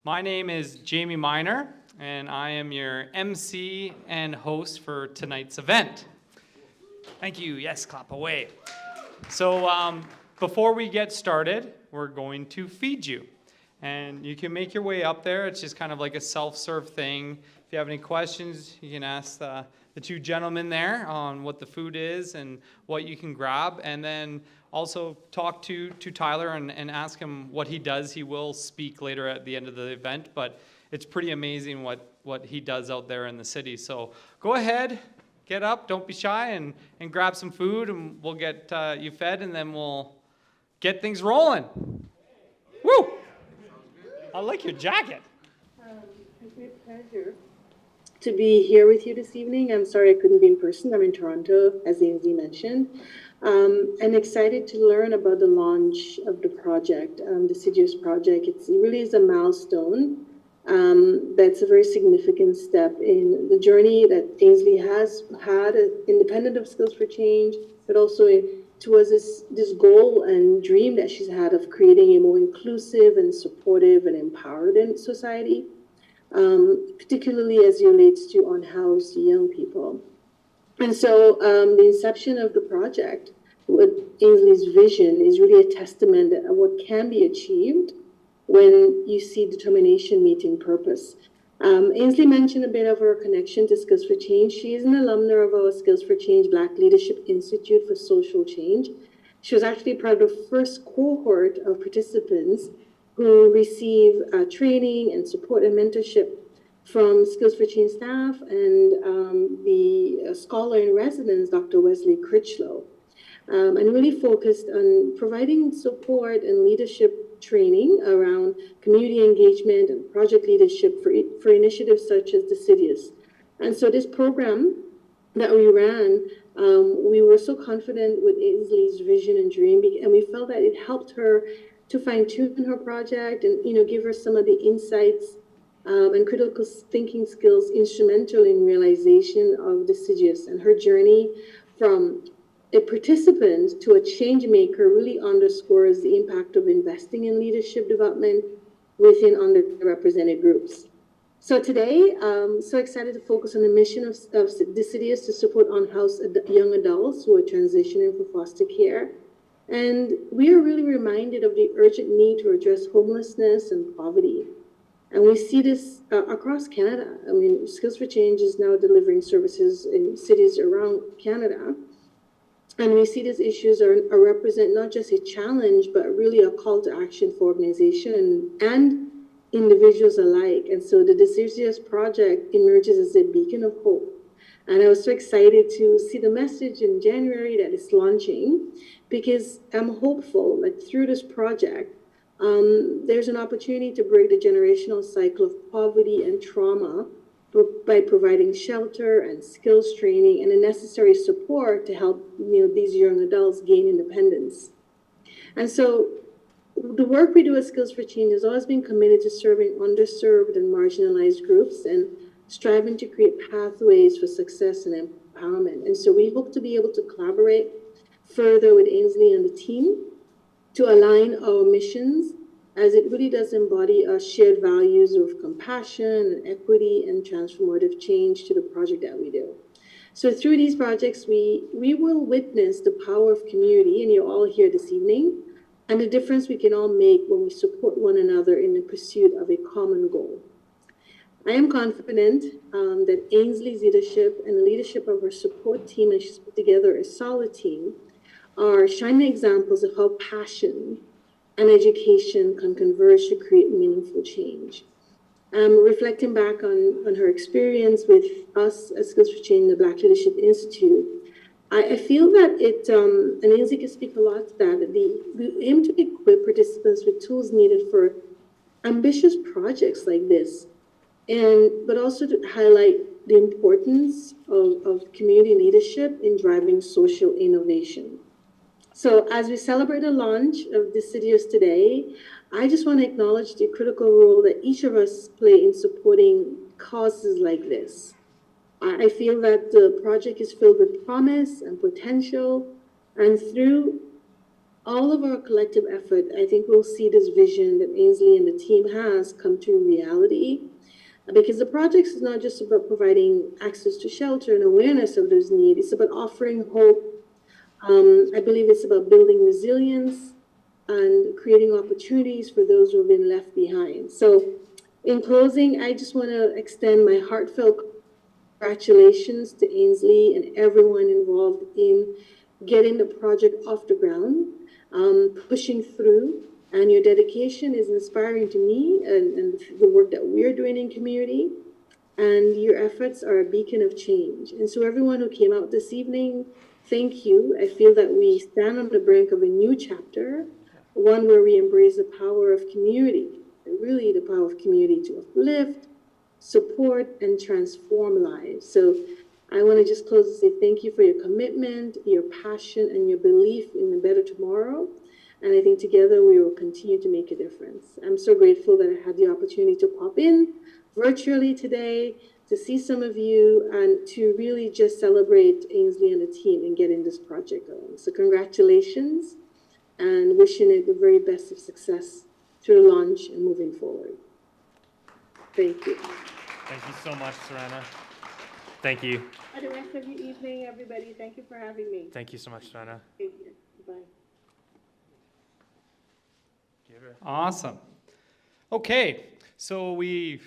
My name is Jayme Minor, and I am your MC and host for tonight's event. Thank you. Yes, clap away. So before we get started, we're going to feed you. And you can make your way up there. It's just kind of like a self-serve thing. If you have any questions, you can ask the two gentlemen there on what the food is and what you can grab. And then also talk to Tyler and ask him what he does. He will speak later at the end of the event, but it's pretty amazing what he does out there in the city. So go ahead, get up, don't be shy, and grab some food, and we'll get you fed, and then we'll get things rolling. Woo! I like your jacket. It's a great pleasure to be here with you this evening. I'm sorry I couldn't be in person. I'm in Toronto, as Ainsley mentioned. And excited to learn about the launch of the project, the Deciduous project. It really is a milestone. That's a very significant step in the journey that Ainsley has had, independent of Skills for Change, but also towards this goal and dream that she's had of creating a more inclusive and supportive and empowered society, particularly as it relates to unhoused young people. And so the inception of the project, with Ainsley's vision, is really a testament of what can be achieved when you see determination meeting purpose. Ainsley mentioned a bit of her connection to Skills for Change. She is an alumna of our Skills for Change Black Leadership Institute for Social Change. She was actually part of the first cohort of participants who receive training and support and mentorship from Skills for Change staff and the scholar in residence, Dr. Wesley Critchlow, and really focused on providing support and leadership training around community engagement and project leadership for initiatives such as Deciduous. And so this program that we ran, we were so confident with Ainsley's vision and dream, and we felt that it helped her to fine-tune her project and give her some of the insights and critical thinking skills instrumental in realization of Deciduous. And her journey from a participant to a change maker really underscores the impact of investing in leadership development within underrepresented groups. So today, I'm so excited to focus on the mission of Deciduous to support unhoused young adults who are transitioning for foster care. And we are really reminded of the urgent need to address homelessness and poverty. And we see this across Canada. I mean, Skills for Change is now delivering services in cities around Canada. And we see these issues are represent not just a challenge, but really a call to action for organizations and individuals alike. And so the Deciduous project emerges as a beacon of hope. And I was so excited to see the message in January that it's launching, because I'm hopeful that through this project, there's an opportunity to break the generational cycle of poverty and trauma by providing shelter and skills training and the necessary support to help these young adults gain independence. And so the work we do at Skills for Change has always been committed to serving underserved and marginalized groups and striving to create pathways for success and empowerment. And so we hope to be able to collaborate further with Ainsley and the team to align our missions, as it really does embody our shared values of compassion and equity and transformative change to the project that we do. So through these projects, we will witness the power of community, and you're all here this evening, and the difference we can all make when we support one another in the pursuit of a common goal. I am confident that Ainsley's leadership and the leadership of her support team, and she's put together a solid team, are shining examples of how passion and education can converge to create meaningful change. Reflecting back on her experience with us at Skills for Change, the Black Leadership Institute, I feel that and Ainsley can speak a lot to that, we aim to equip participants with tools needed for ambitious projects like this, but also to highlight the importance of community leadership in driving social innovation. So as we celebrate the launch of Deciduous today, I just want to acknowledge the critical role that each of us play in supporting causes like this. I feel that the project is filled with promise and potential, and through all of our collective effort, I think we'll see this vision that Ainsley and the team has come to reality. Because the project is not just about providing access to shelter and awareness of those needs, it's about offering hope. I believe it's about building resilience and creating opportunities for those who have been left behind. So in closing, I just want to extend my heartfelt congratulations to Ainsley and everyone involved in getting the project off the ground, pushing through, and your dedication is inspiring to me and the work that we're doing in community. And your efforts are a beacon of change. And so everyone who came out this evening, thank you. I feel that we stand on the brink of a new chapter, one where we embrace the power of community, and really the power of community to uplift, support, and transform lives. So I want to just close and say thank you for your commitment, your passion, and your belief in a better tomorrow. And I think together we will continue to make a difference. I'm so grateful that I had the opportunity to pop in virtually today to see some of you and to really just celebrate Ainsley and the team in getting this project going. So congratulations and wishing it the very best of success through the launch and moving forward. Thank you. Thank you so much, Surranna. Thank you. For the rest of your evening, everybody, thank you for having me. Thank you so much, Surranna. Thank you. Bye. Awesome. Okay, so we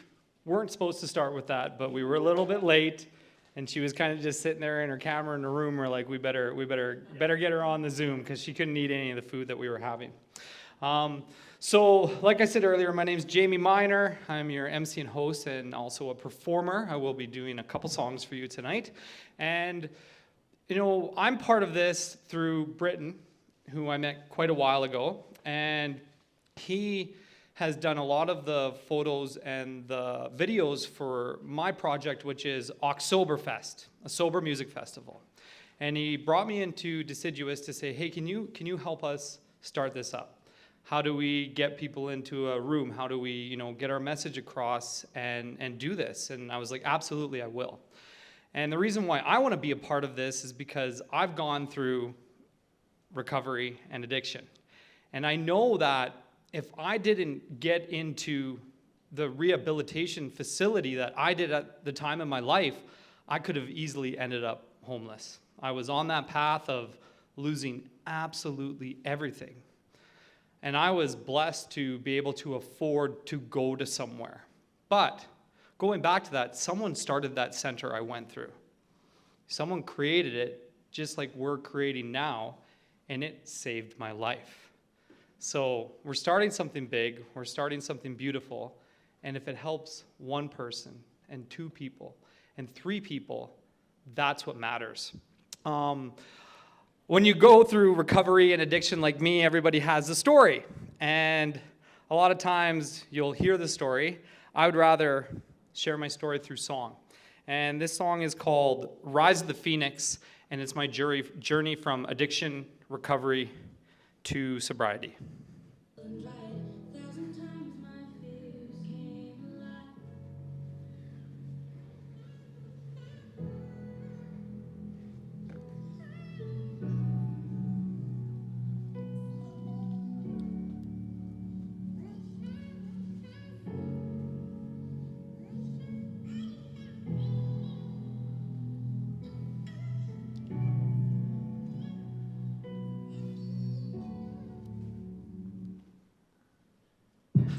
weren't supposed to start with that, but we were a little bit late, and she was kind of just sitting there in her camera in the room. We're like, we better get her on the Zoom because she couldn't eat any of the food that we were having. So, like I said earlier, my name is Jayme Minor. I'm your MC and host and also a performer. I will be doing a couple songs for you tonight. And, you know, I'm part of this through Britton, who I met quite a while ago. And he has done a lot of the photos and the videos for my project, which is Oktoberfest, a sober music festival. And he brought me into Deciduous to say, hey, can you help us start this up? How do we get people into a room? How do we, you know, get our message across and do this? And I was like, absolutely, I will. And the reason why I want to be a part of this is because I've gone through recovery and addiction. And I know that if I didn't get into the rehabilitation facility that I did at the time in my life, I could have easily ended up homeless. I was on that path of losing absolutely everything. And I was blessed to be able to afford to go to somewhere. But going back to that, someone started that center I went through. Someone created it just like we're creating now, and it saved my life. So we're starting something big, we're starting something beautiful, and if it helps one person and two people and three people, that's what matters. When you go through recovery and addiction like me, everybody has a story. And a lot of times you'll hear the story. I would rather share my story through song. And this song is called Rise of the Phoenix, and it's my journey from addiction, recovery, to sobriety.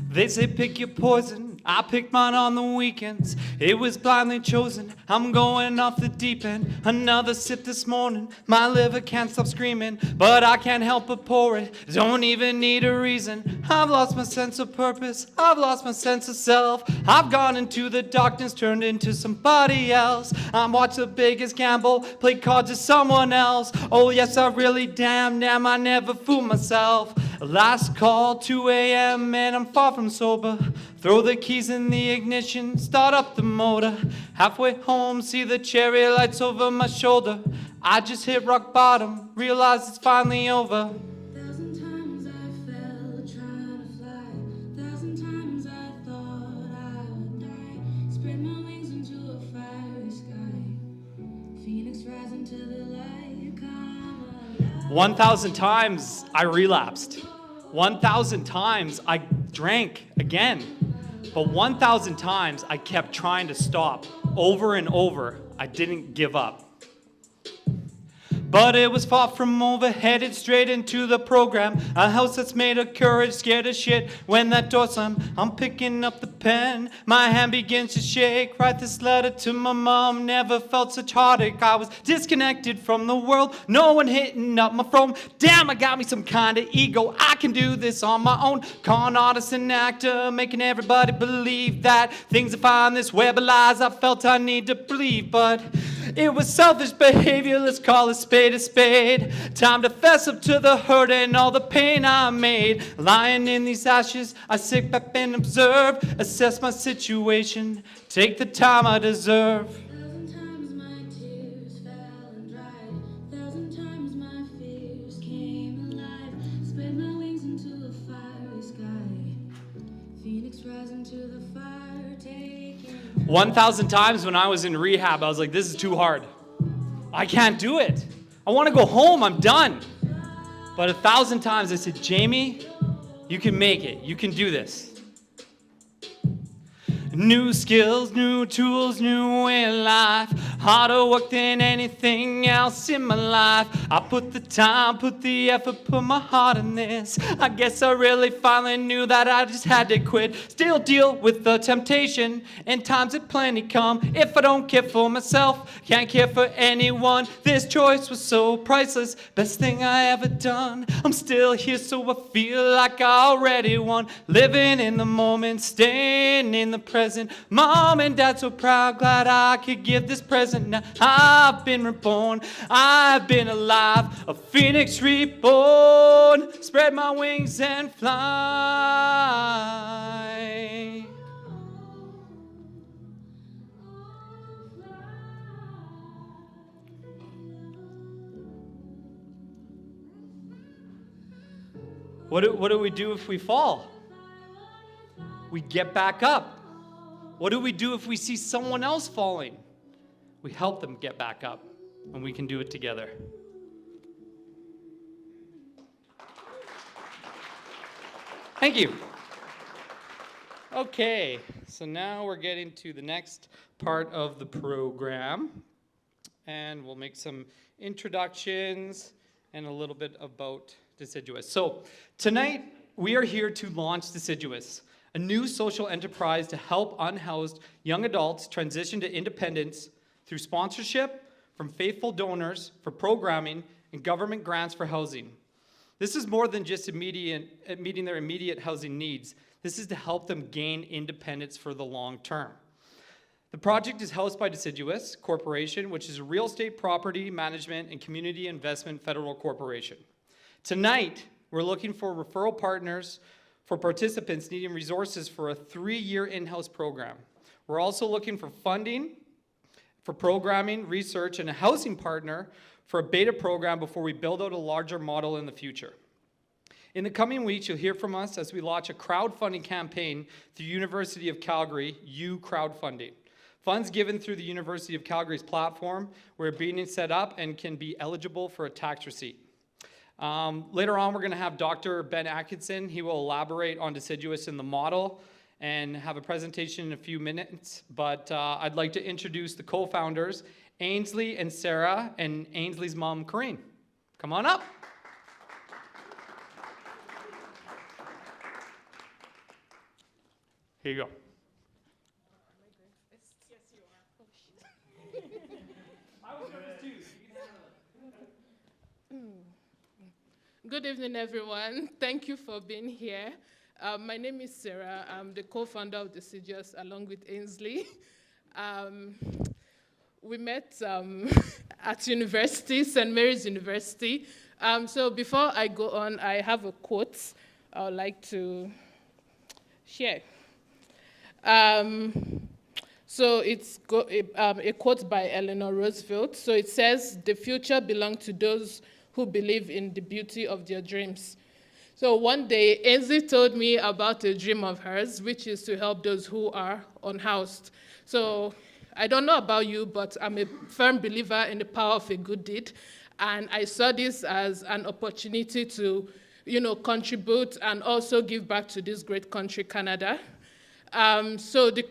They say pick your poison, I picked mine on the weekends. It was blindly chosen, I'm going off the deep end. Another sip this morning, my liver can't stop screaming, but I can't help but pour it, don't even need a reason. I've lost my sense of purpose, I've lost my sense of self. I've gone into the darkness, turned into somebody else. I'm watched the biggest gamble, played cards to someone else. Oh yes, I really damn, I never fool myself. Last call, 2 a.m. and I'm far from sober. Throw the keys in the ignition, start up the motor. Halfway home, see the cherry lights over my shoulder. I just hit rock bottom, realize it's finally over. 1,000 times I fell trying to fly. 1,000 times I thought I would die. Spread my wings into a fiery sky. Phoenix rising to the light, come alive. 1,000 times I relapsed. 1,000 times I drank again. But 1,000 times I kept trying to stop. Over and over, I didn't give up. But it was far from over, headed straight into the program. A house that's made of courage, scared as shit. When that door slammed, I'm picking up the pen. My hand begins to shake. Write this letter to my mom. Never felt such heartache. I was disconnected from the world. No one hitting up my phone. Damn, I got me some kind of ego. I can do this on my own. Con artist and actor, making everybody believe that things are fine. This web of lies I felt I need to believe, but it was selfish behavior. Let's call a spade a spade. Time to fess up to the hurt and all the pain I made. Lying in these ashes, I sit back and observe, assess my situation, take the time I deserve. 1,000 times my tears fell and dried. 1,000 times my fears came alive. Spread my wings into a fiery sky. Phoenix rising to the fire, taking 1,000 times when I was in rehab, I was like, this is too hard. I can't do it. I want to go home. I'm done. But 1,000 times I said, Jayme, you can make it. You can do this. New skills, new tools, new way of life. Harder work than anything else in my life. I put the time, put the effort, put my heart in this. I guess I really finally knew that I just had to quit. Still deal with the temptation, and times that plenty come. If I don't care for myself, can't care for anyone. This choice was so priceless, best thing I ever done. I'm still here, so I feel like I already won. Living in the moment, staying in the present. Mom and Dad so proud, glad I could give this present. Now I've been reborn, I've been alive, a phoenix reborn. Spread my wings and fly. What do we do if we fall? We get back up. What do we do if we see someone else falling? We help them get back up, and we can do it together. Thank you. Okay, so now we're getting to the next part of the program, and we'll make some introductions and a little bit about Deciduous. So tonight, we are here to launch Deciduous, a new social enterprise to help unhoused young adults transition to independence through sponsorship from faithful donors for programming and government grants for housing. This is more than just meeting their immediate housing needs. This is to help them gain independence for the long term. The project is housed by Deciduous Corporation, which is a real estate property management and community investment federal corporation. Tonight, we're looking for referral partners for participants needing resources for a 3-year in-house program. We're also looking for funding for programming, research, and a housing partner for a beta program before we build out a larger model in the future. In the coming weeks, you'll hear from us as we launch a crowdfunding campaign through University of Calgary, U Crowdfunding. Funds given through the University of Calgary's platform were being set up and can be eligible for a tax receipt. Later on, we're going to have Dr. Ben Atkinson. He will elaborate on Deciduous in the model and have a presentation in a few minutes. But I'd like to introduce the co-founders, Ainsley and Sarah, and Ainsley's mom, Corinne. Come on up. Here you go. Good evening, everyone. Thank you for being here. My name is Sarah. I'm the co-founder of Deciduous along with Ainsley. We met at university, St. Mary's University. So before I go on, I have a quote I would like to share. So it's a quote by Eleanor Roosevelt. So it says, "The future belongs to those who believe in the beauty of their dreams." So one day, Ainsley told me about a dream of hers, which is to help those who are unhoused. So I don't know about you, but I'm a firm believer in the power of a good deed. And I saw this as an opportunity to, contribute and also give back to this great country, Canada. So the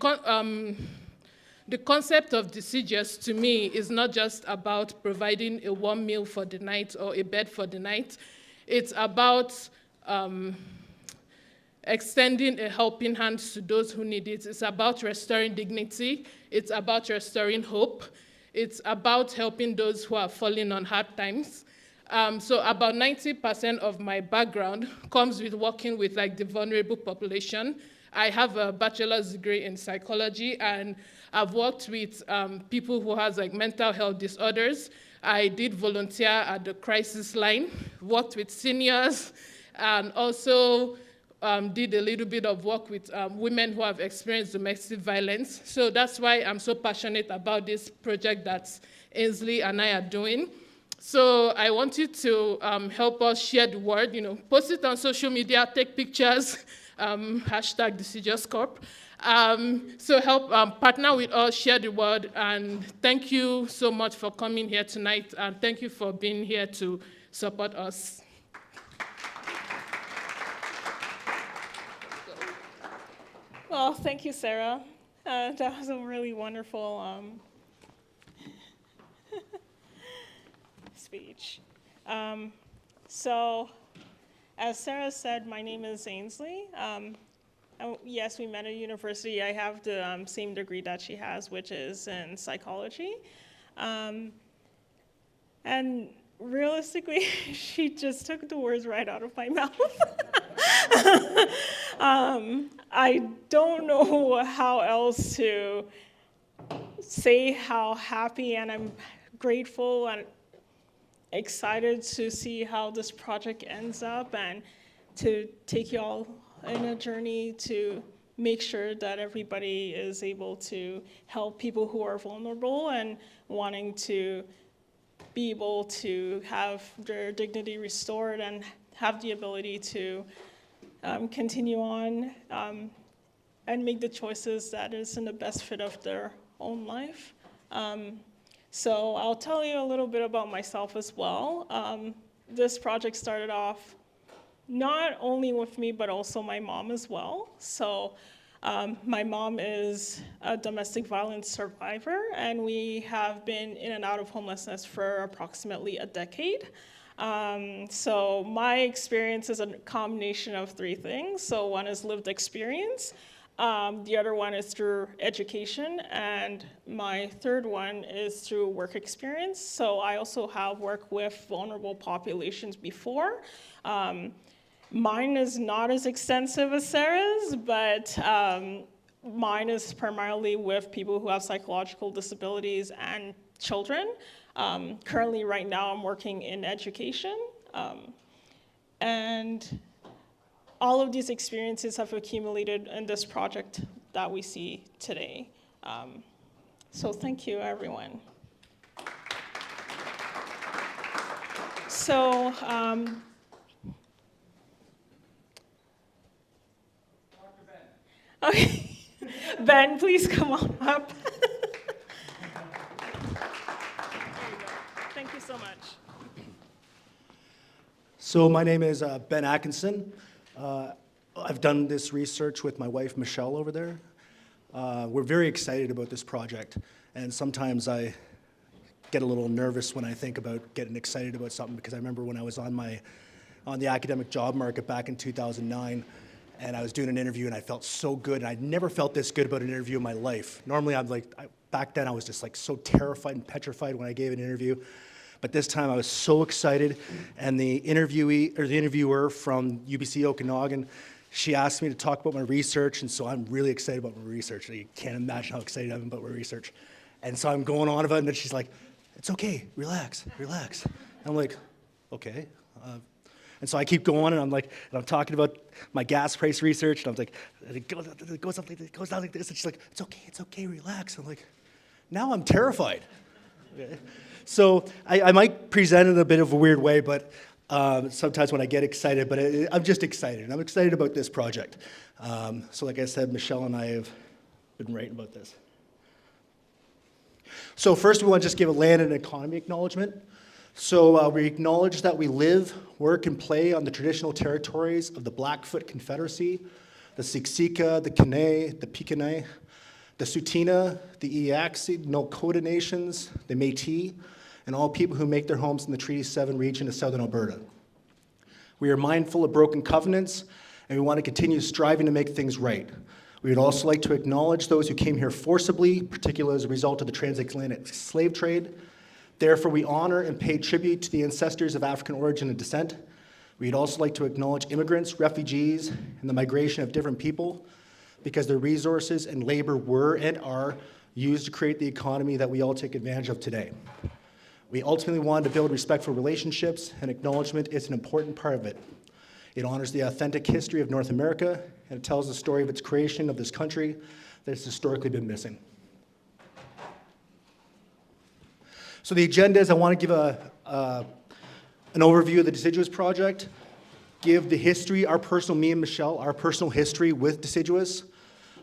concept of Deciduous to me is not just about providing a warm meal for the night or a bed for the night. It's about extending a helping hand to those who need it. It's about restoring dignity. It's about restoring hope. It's about helping those who are falling on hard times. So about 90% of my background comes with working with the vulnerable population. I have a bachelor's degree in psychology, and I've worked with people who has mental health disorders. I did volunteer at the crisis line, worked with seniors, and also did a little bit of work with women who have experienced domestic violence. So that's why I'm so passionate about this project that Ainsley and I are doing. So I want you to help us share the word, post it on social media, take pictures, hashtag Deciduous Corp. So help partner with us, share the word, and thank you so much for coming here tonight, and thank you for being here to support us. Well, thank you, Sarah. That was a really wonderful speech. So, as Sarah said, my name is Ainsley. Yes, we met at university. I have the same degree that she has, which is in psychology. And realistically, she just took the words right out of my mouth. I don't know how else to say how happy and I'm grateful and excited to see how this project ends up and to take you all in a journey to make sure that everybody is able to help people who are vulnerable and wanting to be able to have their dignity restored and have the ability to continue on and make the choices that is in the best fit of their own life. So I'll tell you a little bit about myself as well. This project started off not only with me, but also my mom as well. So my mom is a domestic violence survivor, and we have been in and out of homelessness for approximately a decade. So my experience is a combination of three things. So one is lived experience, the other one is through education, and my third one is through work experience. So I also have worked with vulnerable populations before. Mine is not as extensive as Sarah's, but mine is primarily with people who have psychological disabilities and children. Currently, right now, I'm working in education. And all of these experiences have accumulated in this project that we see today. So thank you, everyone. So, okay. Ben, please come on up. Thank you so much. So my name is Ben Atkinson. I've done this research with my wife, Michelle, over there. We're very excited about this project, and sometimes I get a little nervous when I think about getting excited about something, because I remember when I was on the academic job market back in 2009, and I was doing an interview, and I felt so good, and I'd never felt this good about an interview in my life. Normally, back then, I was just so terrified and petrified when I gave an interview. But this time I was so excited, and the interviewer from UBC Okanagan, she asked me to talk about my research, and so I'm really excited about my research. You can't imagine how excited I am about my research. And so I'm going on about it, and then she's like, "It's okay, relax, relax." And I'm like, "Okay." And so I keep going, and I'm talking about my gas price research, and I'm like, it goes up like this, it goes down like this, and she's like, it's okay, relax. I'm like, now I'm terrified. Okay. So I might present in a bit of a weird way, but sometimes when I get excited, but I'm just excited, and I'm excited about this project. So like I said, Michelle and I have been writing about this. So first we want to just give a land and economy acknowledgement. So we acknowledge that we live, work, and play on the traditional territories of the Blackfoot Confederacy, the Siksika, the Kainai, the Piikani, the Tsuut'ina, the Eyaksi, Nakota Nations, the Métis, and all people who make their homes in the Treaty 7 region of southern Alberta. We are mindful of broken covenants, and we want to continue striving to make things right. We would also like to acknowledge those who came here forcibly, particularly as a result of the transatlantic slave trade. Therefore, we honor and pay tribute to the ancestors of African origin and descent. We'd also like to acknowledge immigrants, refugees, and the migration of different people, because their resources and labor were and are used to create the economy that we all take advantage of today. We ultimately wanted to build respectful relationships, and acknowledgement is an important part of it. It honors the authentic history of North America, and it tells the story of its creation of this country that has historically been missing. So the agenda is I want to give an overview of the Deciduous Project, give the history, our personal, me and Michelle, our personal history with Deciduous,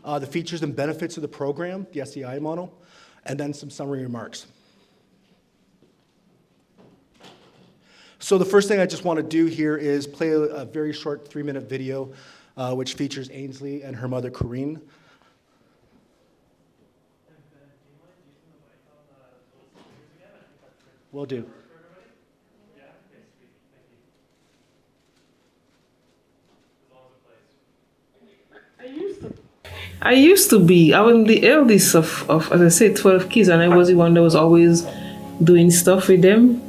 the features and benefits of the program, the SEI model, and then some summary remarks. So the first thing I just want to do here is play a very short 3-minute video, which features Ainsley and her mother, Corinne. Will do. I used to be. I was the eldest of, as I said, 12 kids, and I was the one that was always doing stuff with them.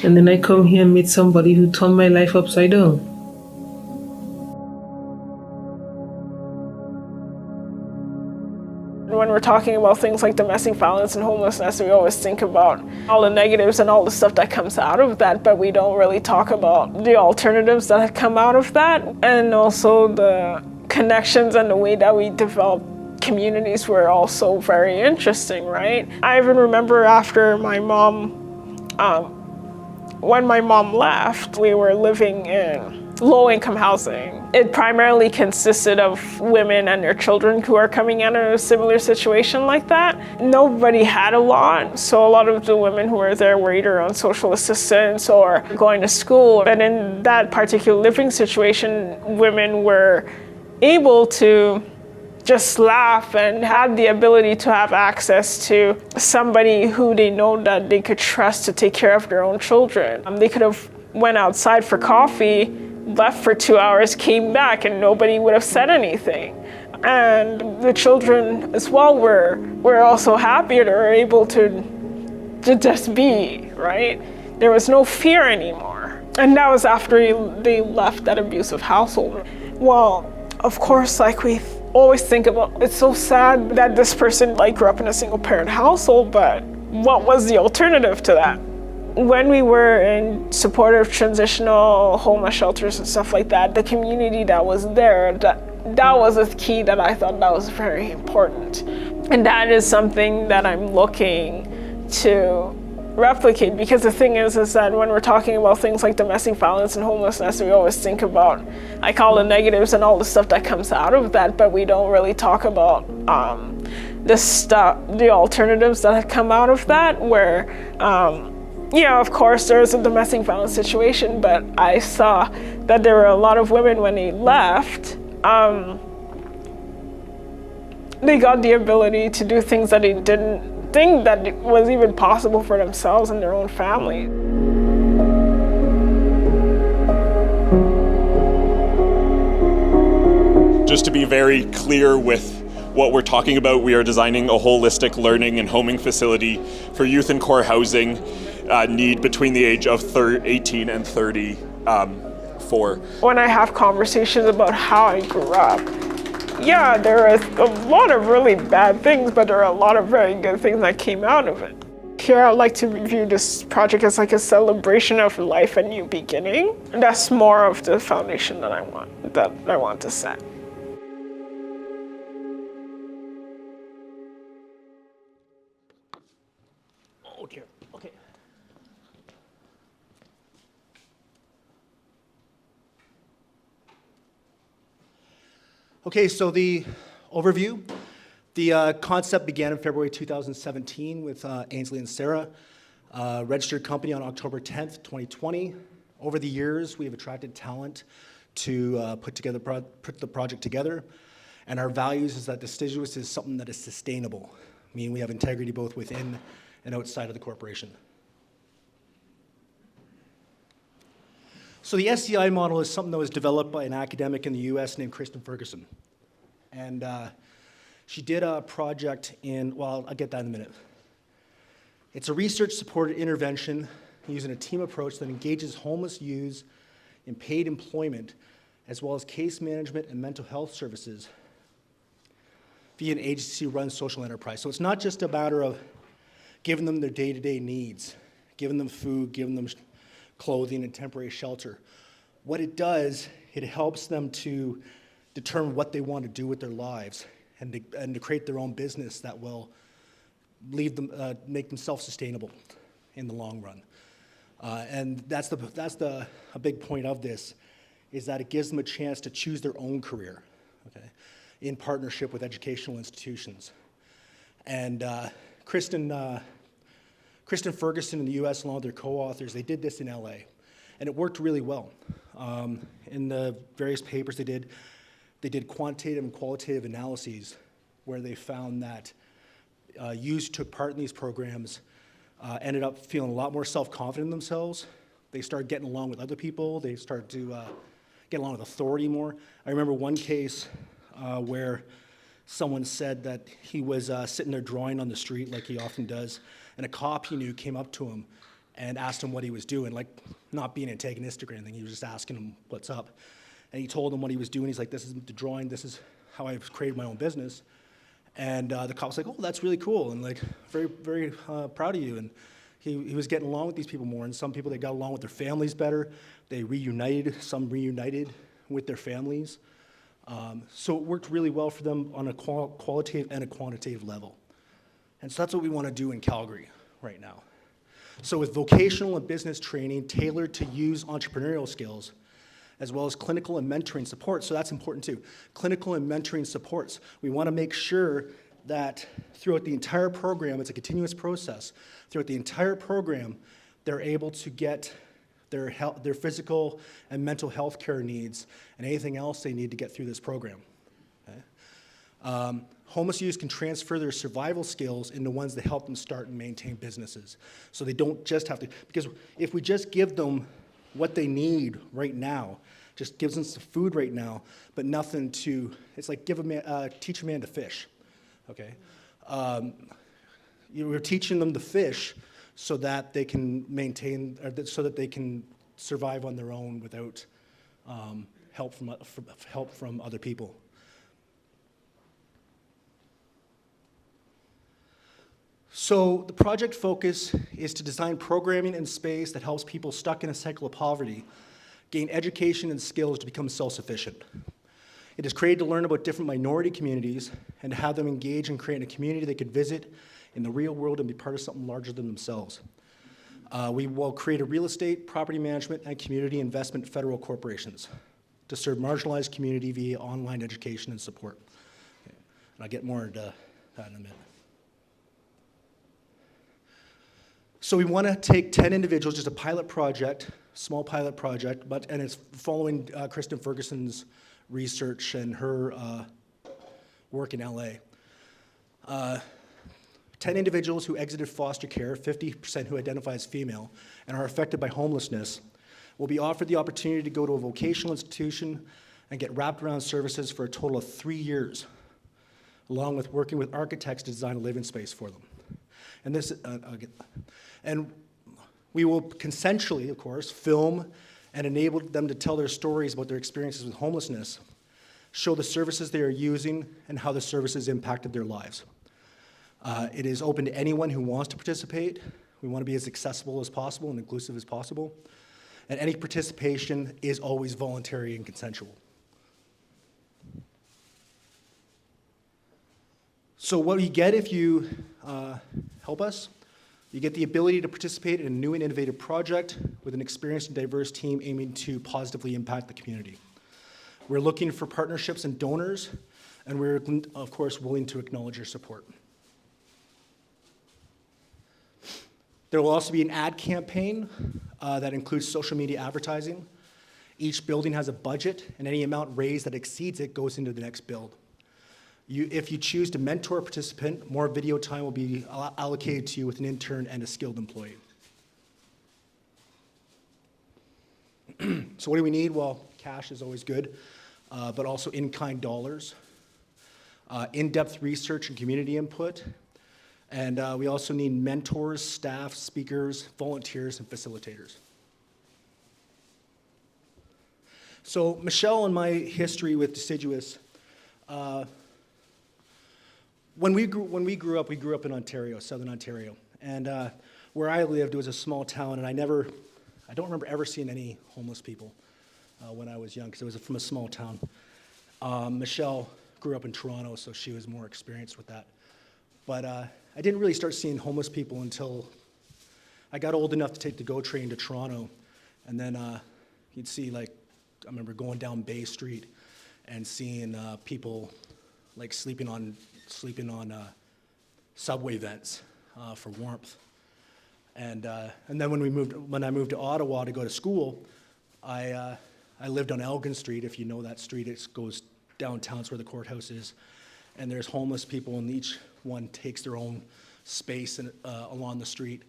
And then I come here and meet somebody who turned my life upside down. When we're talking about things like domestic violence and homelessness, we always think about all the negatives and all the stuff that comes out of that, but we don't really talk about the alternatives that come out of that, and also the connections and the way that we develop communities were also very interesting, right? I even remember after my mom, when my mom left, we were living in low-income housing. It primarily consisted of women and their children who are coming out of a similar situation like that. Nobody had a lot, so a lot of the women who were there were either on social assistance or going to school. And in that particular living situation, women were able to just laugh and had the ability to have access to somebody who they know that they could trust to take care of their own children. They could have went outside for coffee, left for 2 hours, came back, and nobody would have said anything. And the children as well were also happy they were able to just be, right? There was no fear anymore. And that was after they left that abusive household. Well, of course, like we always think about, it's so sad that this person grew up in a single parent household, but what was the alternative to that? When we were in supportive transitional homeless shelters and stuff like that, the community that was there, that was a key that I thought that was very important. And that is something that I'm looking to replicate, because the thing is that when we're talking about things like domestic violence and homelessness, we always think about all the negatives and all the stuff that comes out of that, but we don't really talk about the alternatives that have come out of that, where yeah, of course there's a domestic violence situation, but I saw that there were a lot of women when they left, they got the ability to do things that they didn't think that it was even possible for themselves and their own family. Just to be very clear with what we're talking about, we are designing a holistic learning and homing facility for youth in core housing need between the age of 18 and 34. When I have conversations about how I grew up, yeah, there are a lot of really bad things, but there are a lot of very good things that came out of it. Here, I'd like to view this project as a celebration of life, a new beginning. And that's more of the foundation that I want to set. Oh dear, okay. Okay, so the overview. The concept began in February 2017 with Ainsley and Sarah. Registered company on October 10th, 2020. Over the years, we have attracted talent to put the project together. And our values is that Deciduous is something that is sustainable, meaning we have integrity both within and outside of the corporation. So the SCI model is something that was developed by an academic in the US named Kristen Ferguson. And she did a project well, I'll get that in a minute. It's a research-supported intervention using a team approach that engages homeless youths in paid employment, as well as case management and mental health services via an agency-run social enterprise. So it's not just a matter of giving them their day-to-day needs, giving them food, giving them clothing and temporary shelter. What it does, it helps them to determine what they want to do with their lives and to create their own business that will leave them, make them self-sustainable in the long run. And that's a big point of this, is that it gives them a chance to choose their own career, okay, in partnership with educational institutions. And Kristen Ferguson in the US, along with their co-authors, they did this in LA, and it worked really well. In the various papers they did quantitative and qualitative analyses where they found that youths who took part in these programs ended up feeling a lot more self-confident in themselves. They started getting along with other people. They started to get along with authority more. I remember one case where someone said that he was sitting there drawing on the street like he often does, and a cop he knew came up to him and asked him what he was doing, like not being antagonistic or anything. He was just asking him what's up. And he told him what he was doing. He's like, this is the drawing, this is how I've created my own business. And the cop was like, oh, that's really cool, and like, very, very proud of you. And he was getting along with these people more, and some people, they got along with their families better. They reunited, some reunited with their families. So it worked really well for them on a qualitative and a quantitative level. And so that's what we want to do in Calgary right now. So with vocational and business training tailored to use entrepreneurial skills, as well as clinical and mentoring support. So that's important too. Clinical and mentoring supports. We want to make sure that throughout the entire program, it's a continuous process. Throughout the entire program, they're able to get their physical and mental health care needs and anything else they need to get through this program. Okay? Homeless youth can transfer their survival skills into ones that help them start and maintain businesses. So they don't just have to, because if we just give them what they need right now, just gives them some food right now, but nothing to, it's like teach a man to fish, okay? We're teaching them to fish so that they can maintain, so that they can survive on their own without help from other people. So the project focus is to design programming and space that helps people stuck in a cycle of poverty gain education and skills to become self-sufficient. It is created to learn about different minority communities and to have them engage in creating a community they could visit in the real world and be part of something larger than themselves. We will create a real estate, property management, and community investment federal corporations to serve marginalized community via online education and support. Okay. And I'll get more into that in a minute. So we want to take 10 individuals, just a pilot project, small pilot project, and it's following Kristen Ferguson's research and her work in LA. 10 individuals who exited foster care, 50% who identify as female, and are affected by homelessness will be offered the opportunity to go to a vocational institution and get wrapped around services for a total of 3 years, along with working with architects to design a living space for them. And we will consensually, of course, film and enable them to tell their stories about their experiences with homelessness, show the services they are using, and how the services impacted their lives. It is open to anyone who wants to participate. We want to be as accessible as possible and inclusive as possible. And any participation is always voluntary and consensual. So what you get if you help us, you get the ability to participate in a new and innovative project with an experienced and diverse team aiming to positively impact the community. We're looking for partnerships and donors, and we're, of course, willing to acknowledge your support. There will also be an ad campaign that includes social media advertising. Each building has a budget, and any amount raised that exceeds it goes into the next build. If you choose to mentor a participant, more video time will be allocated to you with an intern and a skilled employee. So what do we need? Well, cash is always good, but also in-kind dollars, in-depth research and community input, and we also need mentors, staff, speakers, volunteers, and facilitators. So Michelle and my history with Deciduous, when we grew up in Ontario, Southern Ontario, and where I lived was a small town, and I don't remember ever seeing any homeless people when I was young, because I was from a small town. Michelle grew up in Toronto, so she was more experienced with that. But I didn't really start seeing homeless people until I got old enough to take the GO train to Toronto, and then you'd see, like, I remember going down Bay Street and seeing people like sleeping on subway vents for warmth. And then when I moved to Ottawa to go to school, I lived on Elgin Street. If you know that street, it goes downtown. It's where the courthouse is. And there's homeless people, and each one takes their own space along the street.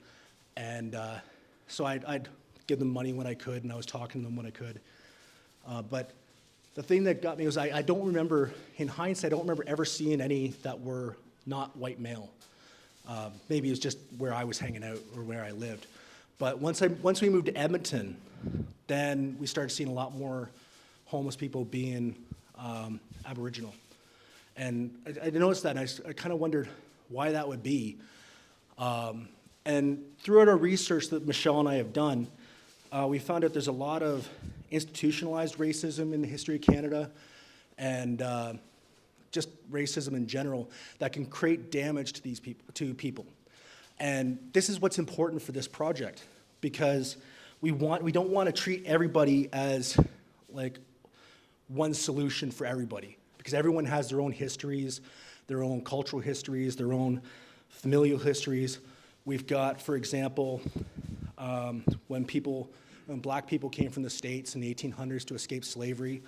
And so I'd give them money when I could, and I was talking to them when I could. But the thing that got me was I don't remember, in hindsight, I don't remember ever seeing any that were not white male. Maybe it was just where I was hanging out or where I lived. But once we moved to Edmonton, then we started seeing a lot more homeless people being Aboriginal. And I noticed that, and I kind of wondered why that would be. And throughout our research that Michelle and I have done, we found out there's a lot of institutionalized racism in the history of Canada, and just racism in general that can create damage to people. And this is what's important for this project, because we don't want to treat everybody as like one solution for everybody, because everyone has their own histories, their own cultural histories, their own familial histories. We've got, for example, when black people came from the States in the 1800s to escape slavery,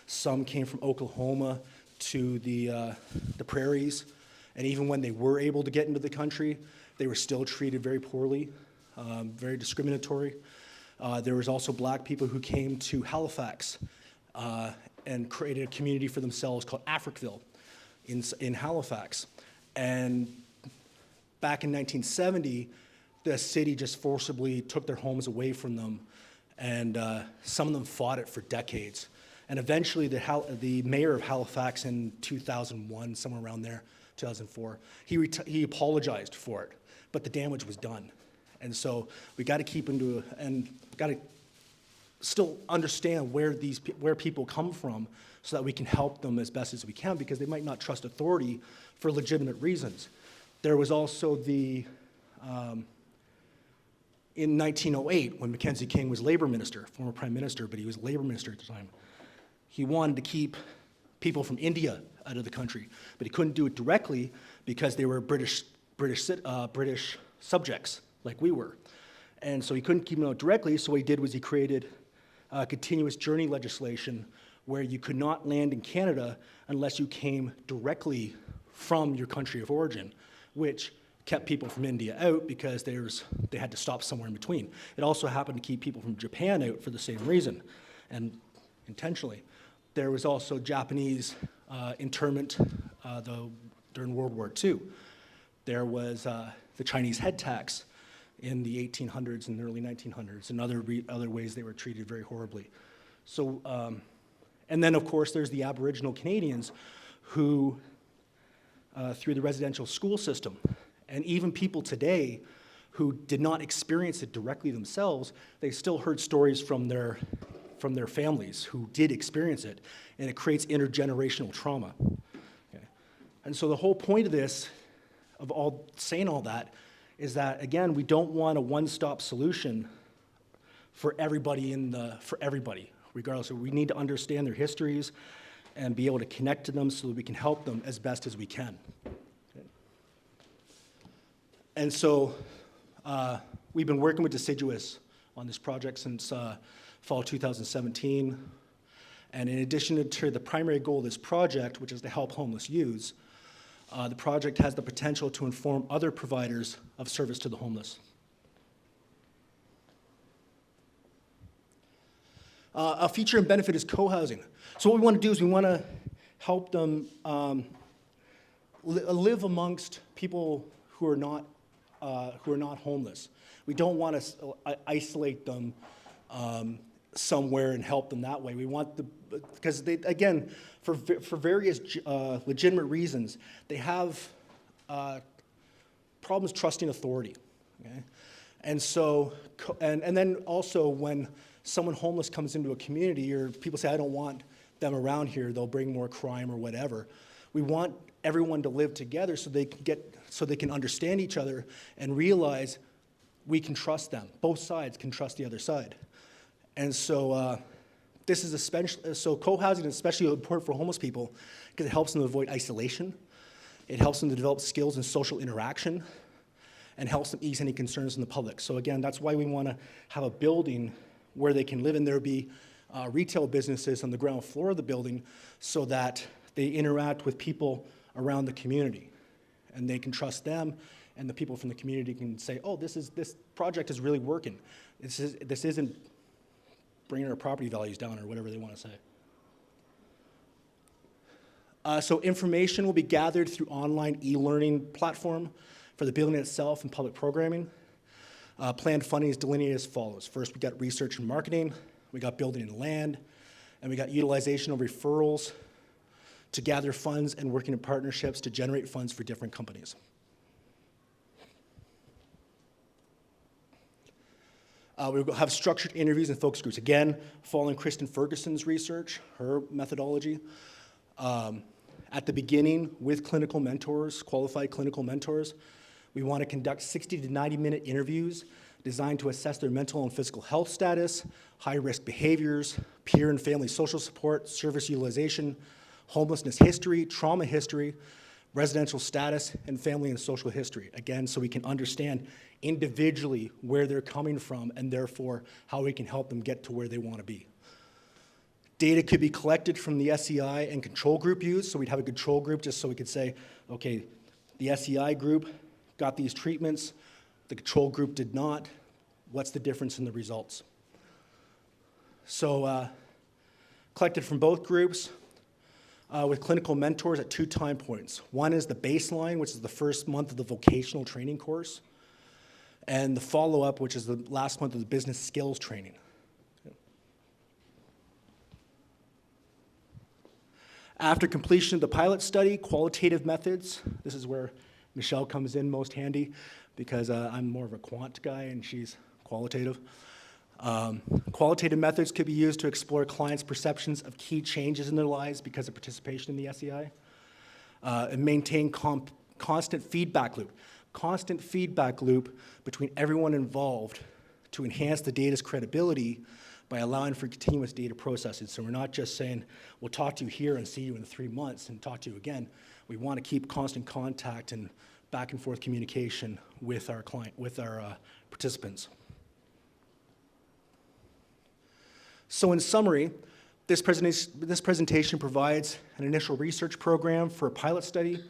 some came from Oklahoma to the prairies, and even when they were able to get into the country, they were still treated very poorly, very discriminatory. There was also black people who came to Halifax and created a community for themselves called Africville in Halifax. And back in 1970, the city just forcibly took their homes away from them, and some of them fought it for decades. And eventually, the mayor of Halifax in 2001, somewhere around there, 2004, he apologized for it, but the damage was done. And so we got to keep and got to still understand where people come from, so that we can help them as best as we can, because they might not trust authority for legitimate reasons. There was also in 1908, when Mackenzie King was labor minister, former prime minister, but he was labor minister at the time, he wanted to keep people from India out of the country, but he couldn't do it directly because they were British subjects like we were. And so he couldn't keep them out directly, so what he did was he created continuous journey legislation where you could not land in Canada unless you came directly from your country of origin, which kept people from India out because they had to stop somewhere in between. It also happened to keep people from Japan out for the same reason, and intentionally. There was also Japanese internment during World War II. There was the Chinese head tax in the 1800s and the early 1900s, and other ways they were treated very horribly. So, and then of course there's the Aboriginal Canadians who, through the residential school system, and even people today who did not experience it directly themselves, they still heard stories from their families who did experience it, and it creates intergenerational trauma. Okay. And so the whole point of this, saying all that, is that, again, we don't want a one-stop solution for everybody regardless. We need to understand their histories and be able to connect to them so that we can help them as best as we can. Okay. And so we've been working with Deciduous on this project since fall 2017. And in addition to the primary goal of this project, which is to help homeless youths, the project has the potential to inform other providers of service to the homeless. A feature and benefit is co-housing. So what we want to do is we want to help them live amongst people who are not homeless. We don't want to isolate them somewhere and help them that way. We want because they, again, for various legitimate reasons, they have problems trusting authority. Okay? And so, and then also when someone homeless comes into a community, or people say, I don't want them around here, they'll bring more crime or whatever. We want everyone to live together so they can understand each other and realize we can trust them. Both sides can trust the other side. And so this is so co-housing is especially important for homeless people because it helps them avoid isolation. It helps them to develop skills in social interaction and helps them ease any concerns in the public. So again, that's why we want to have a building where they can live, and there'll be retail businesses on the ground floor of the building so that they interact with people around the community and they can trust them, and the people from the community can say, oh, this project is really working. This isn't bringing our property values down or whatever they want to say. So information will be gathered through online e-learning platform for the building itself and public programming. Planned funding is delineated as follows. First, we got research and marketing, we got building and land, and we got utilization of referrals to gather funds and working in partnerships to generate funds for different companies. We'll have structured interviews and focus groups. Again, following Kristen Ferguson's research, her methodology. At the beginning, with clinical mentors, qualified clinical mentors, we want to conduct 60 to 90-minute interviews designed to assess their mental and physical health status, high-risk behaviors, peer and family social support, service utilization, homelessness history, trauma history, residential status, and family and social history. Again, so we can understand individually where they're coming from and therefore how we can help them get to where they want to be. Data could be collected from the SEI and control group use, so we'd have a control group just so we could say, okay, the SEI group got these treatments, the control group did not. What's the difference in the results? So collected from both groups with clinical mentors at 2 time points. One is the baseline, which is the first month of the vocational training course, and the follow-up, which is the last month of the business skills training. After completion of the pilot study, qualitative methods. This is where Michelle comes in most handy because I'm more of a quant guy and she's qualitative. Qualitative methods could be used to explore clients' perceptions of key changes in their lives because of participation in the SEI. And maintain constant feedback loop. Constant feedback loop between everyone involved to enhance the data's credibility by allowing for continuous data processing. So we're not just saying, we'll talk to you here and see you in 3 months and talk to you again. We want to keep constant contact and back and forth communication with our participants. So in summary, this presentation provides an initial research program for a pilot study,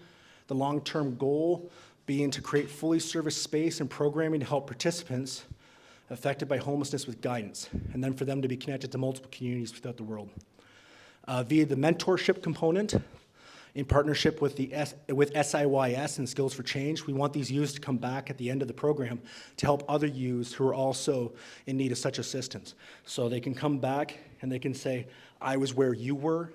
the long-term goal being to create fully serviced space and programming to help participants affected by homelessness with guidance, and then for them to be connected to multiple communities throughout the world. Via the mentorship component, in partnership with SIYS and Skills for Change, we want these youths to come back at the end of the program to help other youths who are also in need of such assistance. So they can come back and they can say, I was where you were,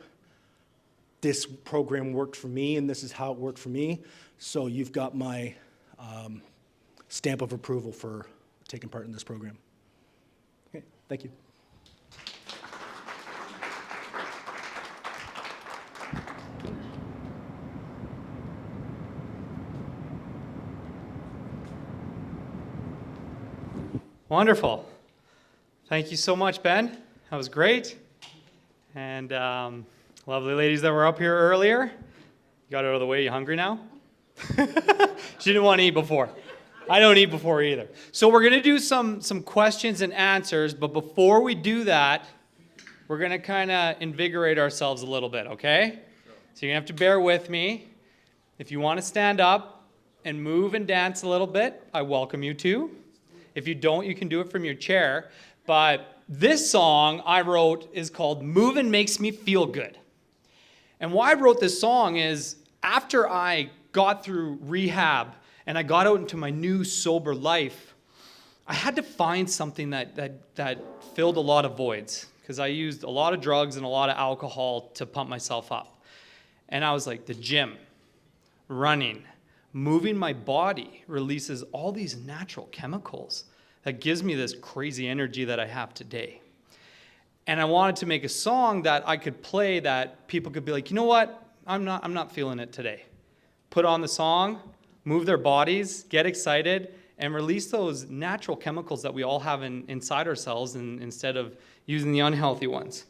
this program worked for me, and this is how it worked for me, so you've got my stamp of approval for taking part in this program. Okay, thank you. Wonderful. Thank you so much, Ben. That was great. And lovely ladies that were up here earlier. You got out of the way. You hungry now? She didn't want to eat before. I don't eat before either. So we're going to do some questions and answers, but before we do that, we're going to kind of invigorate ourselves a little bit, okay? So you're going to have to bear with me. If you want to stand up and move and dance a little bit, I welcome you to. If you don't, you can do it from your chair. But this song I wrote is called Movin' Makes Me Feel Good. And why I wrote this song is after I got through rehab and I got out into my new sober life, I had to find something that filled a lot of voids because I used a lot of drugs and a lot of alcohol to pump myself up. And I was like, the gym, running, moving my body releases all these natural chemicals that gives me this crazy energy that I have today. And I wanted to make a song that I could play that people could be like, you know what? I'm not feeling it today. Put on the song, move their bodies, get excited, and release those natural chemicals that we all have inside ourselves instead of using the unhealthy ones.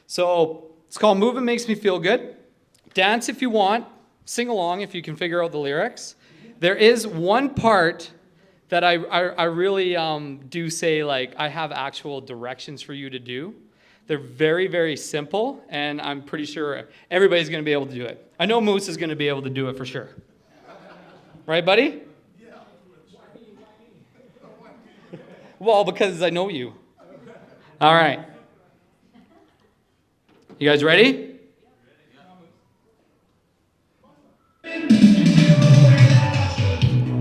So it's called Moving Makes Me Feel Good. Dance if you want. Sing along if you can figure out the lyrics. There is one part that I really do say, like, I have actual directions for you to do. They're very, very simple, and I'm pretty sure everybody's going to be able to do it. I know Moose is going to be able to do it for sure. Right, buddy? Yeah. Well, because I know you. All right. You guys ready?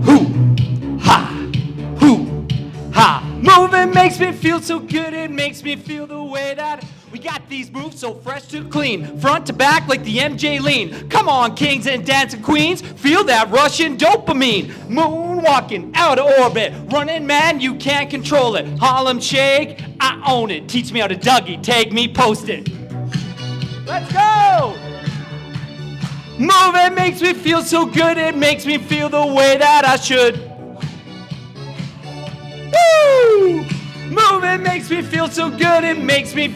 Hoo, ha, hoo, ha. Moving makes me feel so good, it makes me feel the way that we got these moves so fresh to clean, front to back like the MJ lean. Come on, kings and dancing queens, feel that Russian dopamine. Moonwalking out of orbit, running man, you can't control it. Harlem Shake, I own it. Teach me how to Dougie, take me, post it. Let's go! Moving makes me feel so good, it makes me feel the way that I should. Woo! Moving makes me feel so good, it makes me...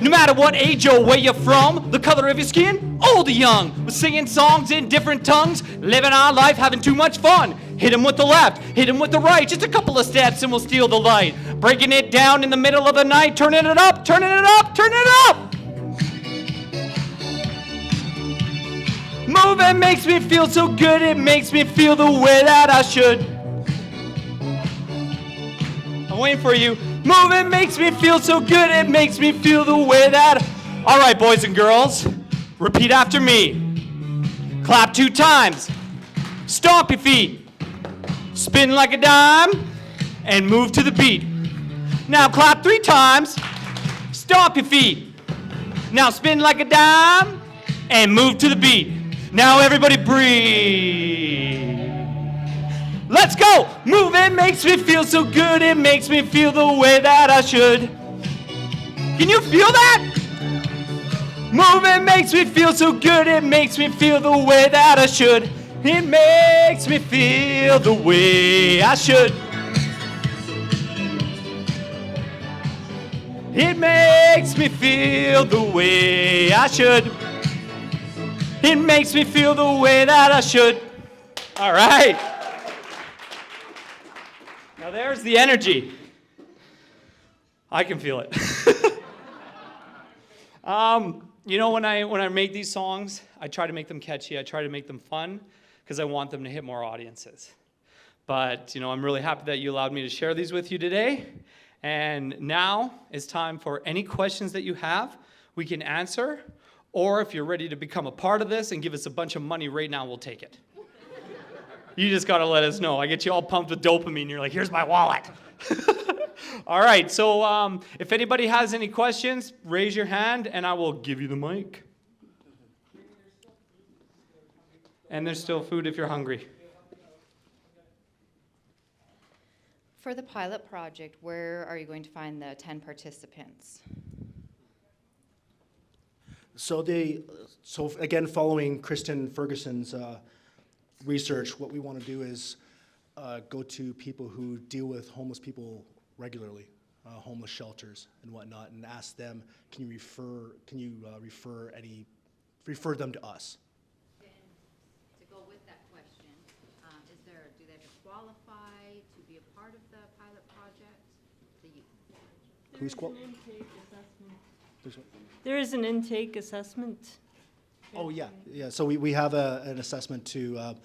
No matter what age or where you're from, the color of your skin, old or young, we're singing songs in different tongues, living our life, having too much fun. Hit 'em with the left, hit 'em with the right, just a couple of steps and we'll steal the light. Breaking it down in the middle of the night, turning it up, turning it up, turning it up! Moving makes me feel so good, it makes me feel the way that I should. I'm waiting for you. Moving makes me feel so good, it makes me feel the way that... All right, boys and girls, repeat after me. Clap 2 times. Stomp your feet. Spin like a dime and move to the beat. Now clap 3 times. Stomp your feet. Now spin like a dime and move to the beat. Now everybody breathe. Let's go! Moving makes me feel so good, it makes me feel the way that I should. Can you feel that? Moving makes me feel so good, it makes me feel the way that I should. It makes me feel the way I should. It makes me feel the way I should. It makes me feel the way that I should. All right. Now there's the energy. I can feel it. You know, when I make these songs, I try to make them catchy. I try to make them fun because I want them to hit more audiences. But, you know, I'm really happy that you allowed me to share these with you today. And now it's time for any questions that you have, we can answer. Or if you're ready to become a part of this and give us a bunch of money right now, we'll take it. You just got to let us know. I get you all pumped with dopamine. You're like, here's my wallet. All right, so if anybody has any questions, raise your hand and I will give you the mic. And there's still food if you're hungry. For the pilot project, where are you going to find the 10 participants? So again, following Kristen Ferguson's research, what we want to do is go to people who deal with homeless people regularly, homeless shelters and whatnot, and ask them, can you refer them to us? And to go with that question, do they have to qualify? a part of the pilot project? The youth. Who's qual? There is an intake assessment. Oh, yeah, yeah. So we have an assessment to,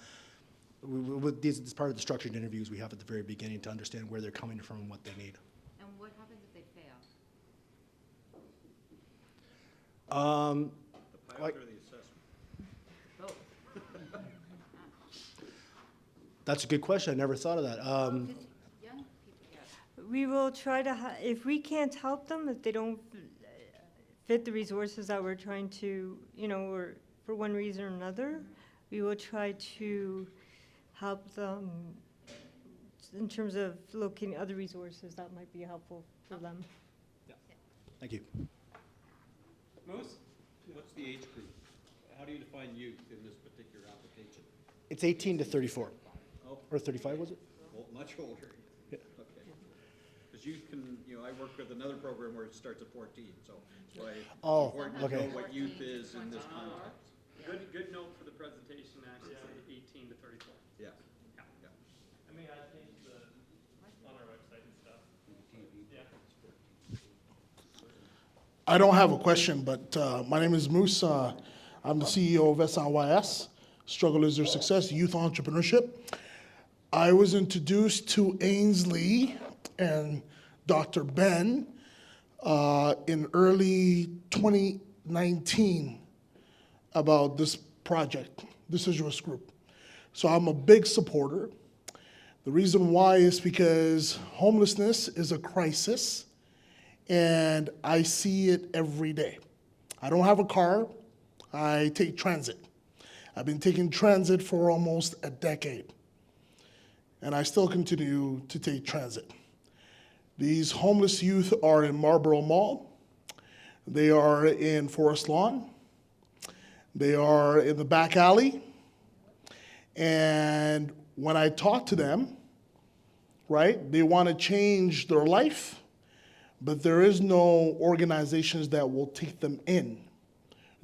with these, as part of the structured interviews we have at the very beginning to understand where they're coming from and what they need. And what happens if they fail? Like- or the assessment? Both. That's a good question. I never thought of that. Young people, yeah. We will try to, if we can't help them, if they don't fit the resources that we're trying to, or for one reason or another, we will try to help them in terms of locating other resources that might be helpful for them. Thank you. Moose? What's the age group? How do you define youth in this particular application? It's 18 to 34. Oh. Or 35, was it? Well, much older. Yeah. Okay. Because youth can, I work with another program where it starts at 14, so that's why it's Oh, important to okay. know what youth is in this context. Good note for the presentation, actually, say 18 to 34. Yeah. I mean, I think on our website and stuff. Yeah. I don't have a question, but my name is Moose. I'm the CEO of SNYS, Struggle is Their Success, Youth Entrepreneurship. I was introduced to Ainsley and Dr. Ben in early 2019 about this project, Deciduous Group. So I'm a big supporter. The reason why is because homelessness is a crisis, and I see it every day. I don't have a car, I take transit. I've been taking transit for almost a decade, and I still continue to take transit. These homeless youth are in Marlborough Mall, they are in Forest Lawn, they are in the back alley, and when I talk to them, right, they want to change their life, but there is no organizations that will take them in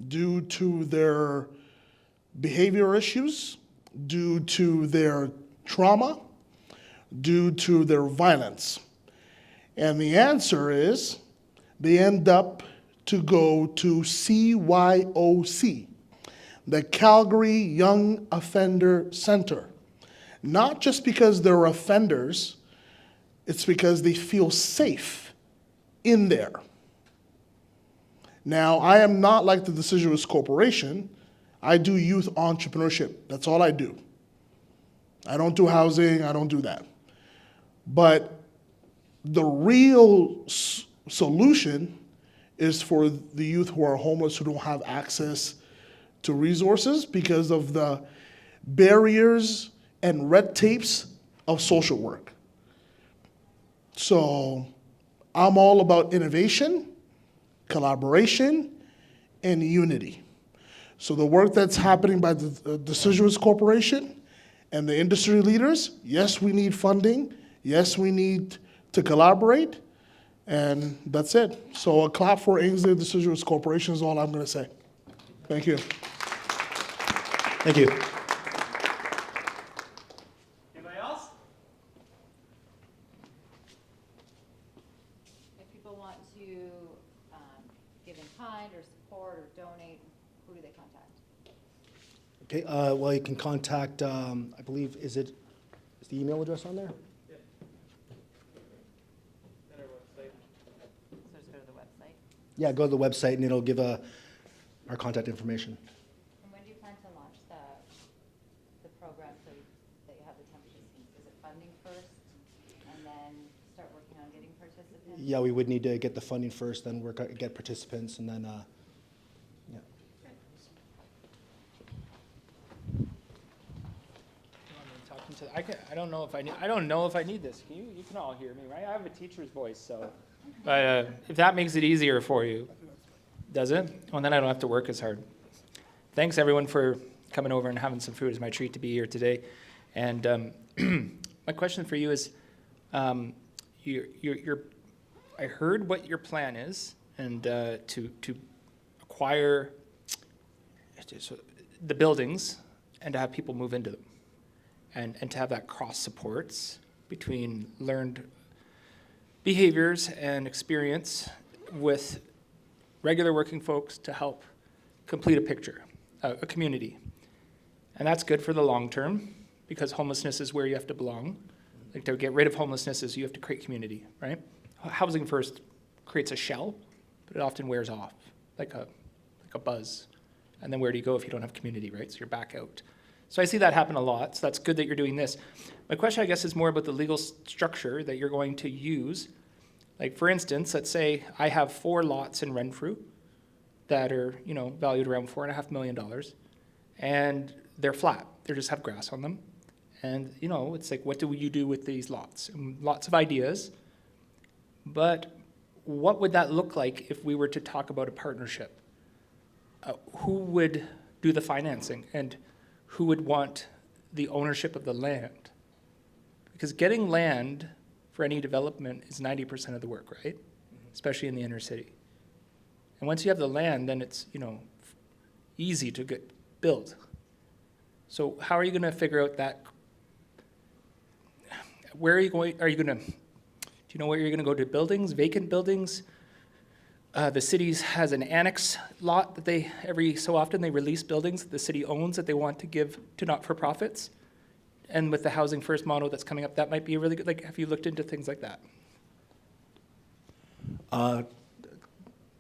due to their behavior issues, due to their trauma, due to their violence. And the answer is they end up to go to CYOC, the Calgary Young Offender Center. Not just because they're offenders, it's because they feel safe in there. Now, I am not like the Deciduous Corporation. I do youth entrepreneurship. That's all I do. I don't do housing, I don't do that. But the real solution is for the youth who are homeless, who don't have access to resources because of the barriers and red tapes of social work. So I'm all about innovation, collaboration, and unity. So the work that's happening by the Deciduous Corporation and the industry leaders, yes, we need funding. Yes, we need to collaborate. And that's it. So a clap for Ainsley and Deciduous Corporation is all I'm going to say. Thank you. Thank you. Anybody else? If people want to give in kind or support or donate, who do they contact? Okay, well, you can contact, I believe, is the email address on there? So just go to the website. Yeah, go to the website and it'll give our contact information. And when do you plan to launch the program so that you have the 10 participants? Is it funding first and then start working on getting participants? Yeah, we would need to get the funding first, then get participants, and then, yeah. I don't know if I need this. You can all hear me, right? I have a teacher's voice, so. But if that makes it easier for you, does it? Well, then I don't have to work as hard. Thanks everyone for coming over and having some food. It's my treat to be here today. And my question for you is, I heard what your plan is, and to acquire the buildings and to have people move into them. And to have that cross supports between learned behaviors and experience with regular working folks to help complete a picture, a community. And that's good for the long term, because homelessness is where you have to belong. Like, to get rid of homelessness is you have to create community, right? Housing first creates a shell, but it often wears off, like a buzz. And then where do you go if you don't have community, right? So you're back out. So I see that happen a lot, so that's good that you're doing this. My question, I guess, is more about the legal structure that you're going to use. Like, for instance, let's say I have 4 lots in Renfrew that are, valued around $4.5 million, and they're flat. They just have grass on them. And, it's like, what do you do with these lots? And lots of ideas. But what would that look like if we were to talk about a partnership? Who would do the financing, and who would want the ownership of the land? Because getting land for any development is 90% of the work, right? Especially in the inner city. And once you have the land, then it's, easy to get built. So how are you going to figure out that? Where are you going? Do you know where you're going to go to buildings, vacant buildings? The city has an annex lot that every so often they release buildings that the city owns that they want to give to not-for-profits. And with the Housing First model that's coming up, that might be a really good, have you looked into things like that?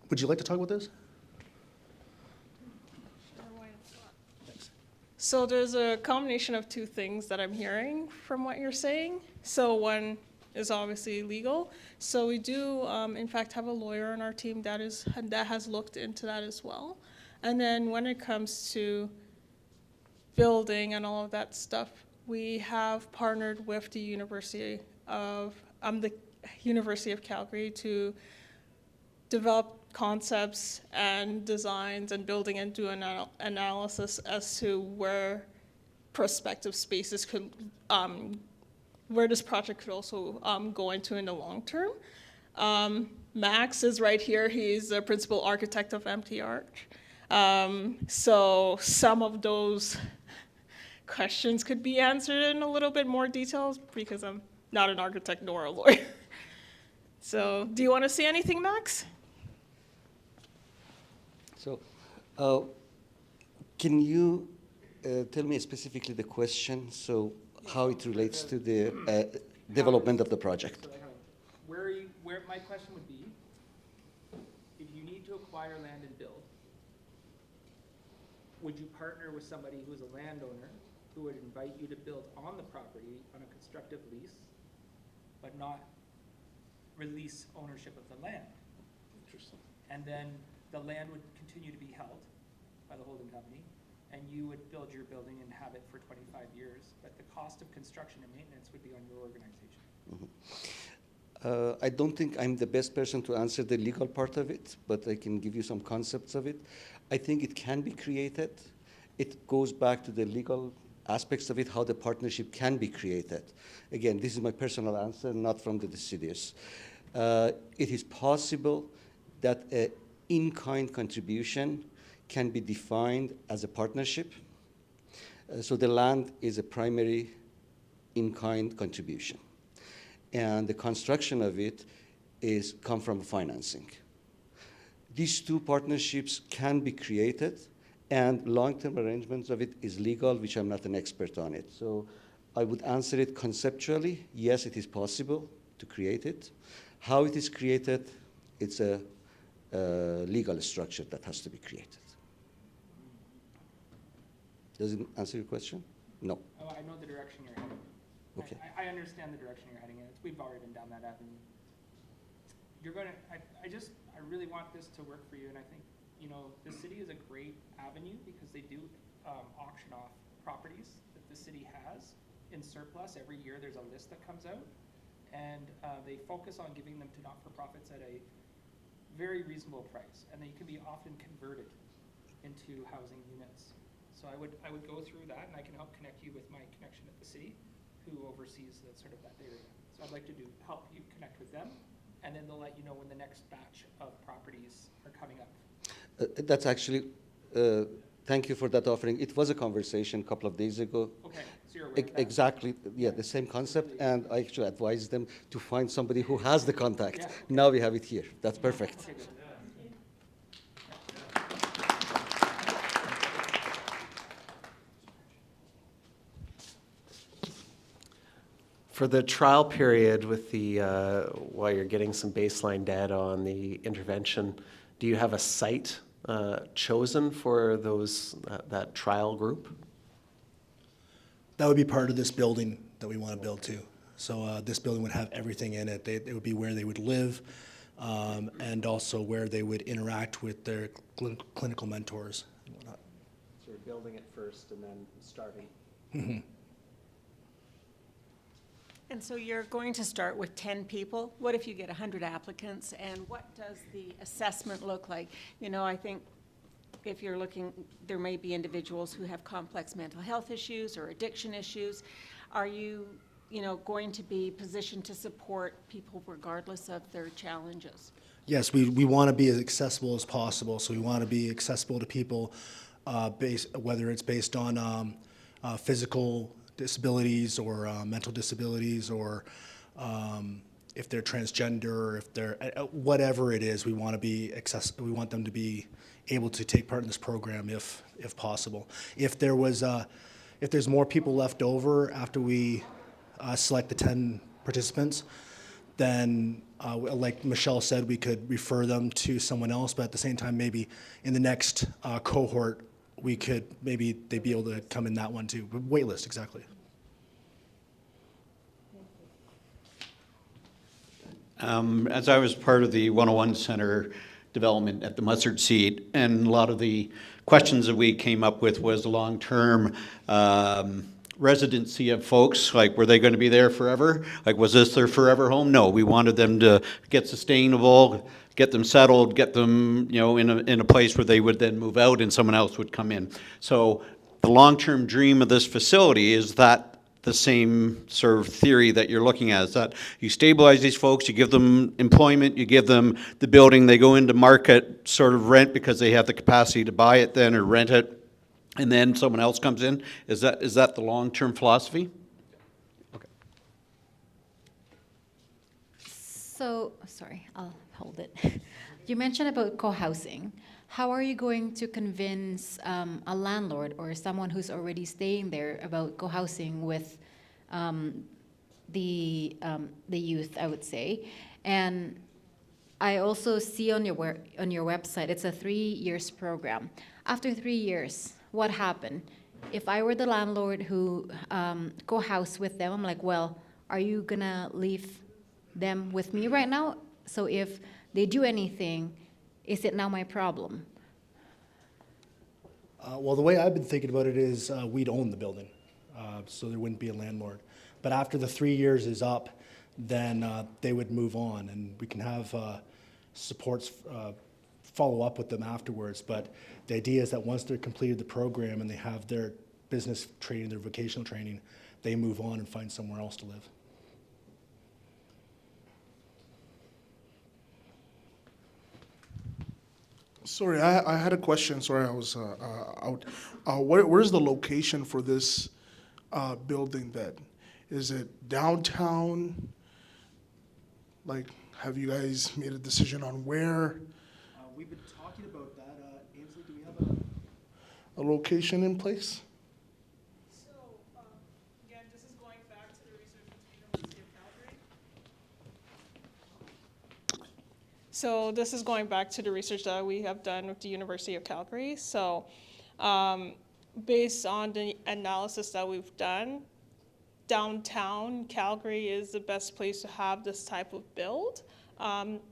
Would you like to talk about this? So there's a combination of 2 things that I'm hearing from what you're saying. So one is obviously legal. So we do, in fact, have a lawyer on our team that has looked into that as well. And then when it comes to building and all of that stuff, we have partnered with the University of Calgary to develop concepts and designs and building and do an analysis as to where prospective spaces could, where this project could also go into in the long term. Max is right here. He's the principal architect of Empty Arch. So some of those questions could be answered in a little bit more details because I'm not an architect nor a lawyer. So do you want to say anything, Max? So, can you tell me specifically the question, so how it relates to the development of the project? Where my question would be, if you need to acquire land and build, would you partner with somebody who's a landowner who would invite you to build on the property on a constructive lease, but not release ownership of the land? Interesting. And then the land would continue to be held by the holding company, and you would build your building and have it for 25 years, but the cost of construction and maintenance would be on your organization. I don't think I'm the best person to answer the legal part of it, but I can give you some concepts of it. I think it can be created. It goes back to the legal aspects of it, how the partnership can be created. Again, this is my personal answer, not from the Deciduous. It is possible that an in-kind contribution can be defined as a partnership. So the land is a primary in-kind contribution. And the construction of it come from financing. These 2 partnerships can be created, and long-term arrangements of it is legal, which I'm not an expert on it. So I would answer it conceptually. Yes, it is possible to create it. How it is created, it's a legal structure that has to be created. Does it answer your question? No. Oh, I know the direction you're heading. Okay. I understand the direction you're heading in. We've already been down that avenue. You're going to, I really want this to work for you, and I think, the city is a great avenue because they do auction off properties that the city has in surplus. Every year there's a list that comes out, and they focus on giving them to not-for-profits at a very reasonable price, and they can be often converted into housing units. So I would go through that, and I can help connect you with my connection at the city, who oversees that area. So I'd like to help you connect with them, and then they'll let you know when the next batch of properties are coming up. That's actually Thank you for that offering. It was a conversation a couple of days ago. Okay, so you're aware of that. Exactly, yeah, the same concept, and I actually advised them to find somebody who has the contact. Yeah. Now we have it here. That's perfect. Okay, good. For the trial period with the, while you're getting some baseline data on the intervention, do you have a site chosen for those, that trial group? That would be part of this building that we want to build too. So this building would have everything in it. It would be where they would live and also where they would interact with their clinical mentors and whatnot. So we're building it first and then starting. Mm-hmm. And so you're going to start with 10 people. What if you get 100 applicants? And what does the assessment look like? You know, I think if you're looking, there may be individuals who have complex mental health issues or addiction issues. Are you, going to be positioned to support people regardless of their challenges? Yes, we want to be as accessible as possible. So we want to be accessible to people, whether it's based on physical disabilities or mental disabilities, or if they're transgender, or if they're whatever it is. We want to be we want them to be able to take part in this program if possible. If there's more people left over after we select the 10 participants, then like Michelle said, we could refer them to someone else, but at the same time, maybe in the next cohort, maybe they'd be able to come in that one too. Waitlist, exactly. As I was part of the 101 Center development at the Mustard Seed, and a lot of the questions that we came up with was long-term residency of folks, like were they going to be there forever? Like was this their forever home? No, we wanted them to get sustainable, get them settled, get them in a place where they would then move out and someone else would come in. So the long-term dream of this facility is that the same sort of theory that you're looking at, is that you stabilize these folks, you give them employment, you give them the building, they go into market sort of rent because they have the capacity to buy it then or rent it, and then someone else comes in. Is that the long-term philosophy? Okay. So, sorry, I'll hold it. You mentioned about co-housing. How are you going to convince a landlord or someone who's already staying there about co-housing with the youth, I would say? And I also see on your website, it's a 3 years program. After 3 years, what happened? If I were the landlord who co-house with them, I'm like, well, are you gonna leave them with me right now? So if they do anything, is it now my problem? Well, the way I've been thinking about it is we'd own the building, so there wouldn't be a landlord. But after the 3 years is up, then they would move on, and we can have supports follow up with them afterwards. But the idea is that once they're completed the program and they have their business training, their vocational training, they move on and find somewhere else to live. Sorry, I had a question. Sorry, I was out. Where's the location for this building then? Is it downtown? Like, have you guys made a decision on where? We've been talking about that. Ainsley, do we have A location in place? So, again, this is going back to the research with the University of Calgary. So this is going back to the research that we have done with the University of Calgary. So based on the analysis that we've done, downtown Calgary is the best place to have this type of build.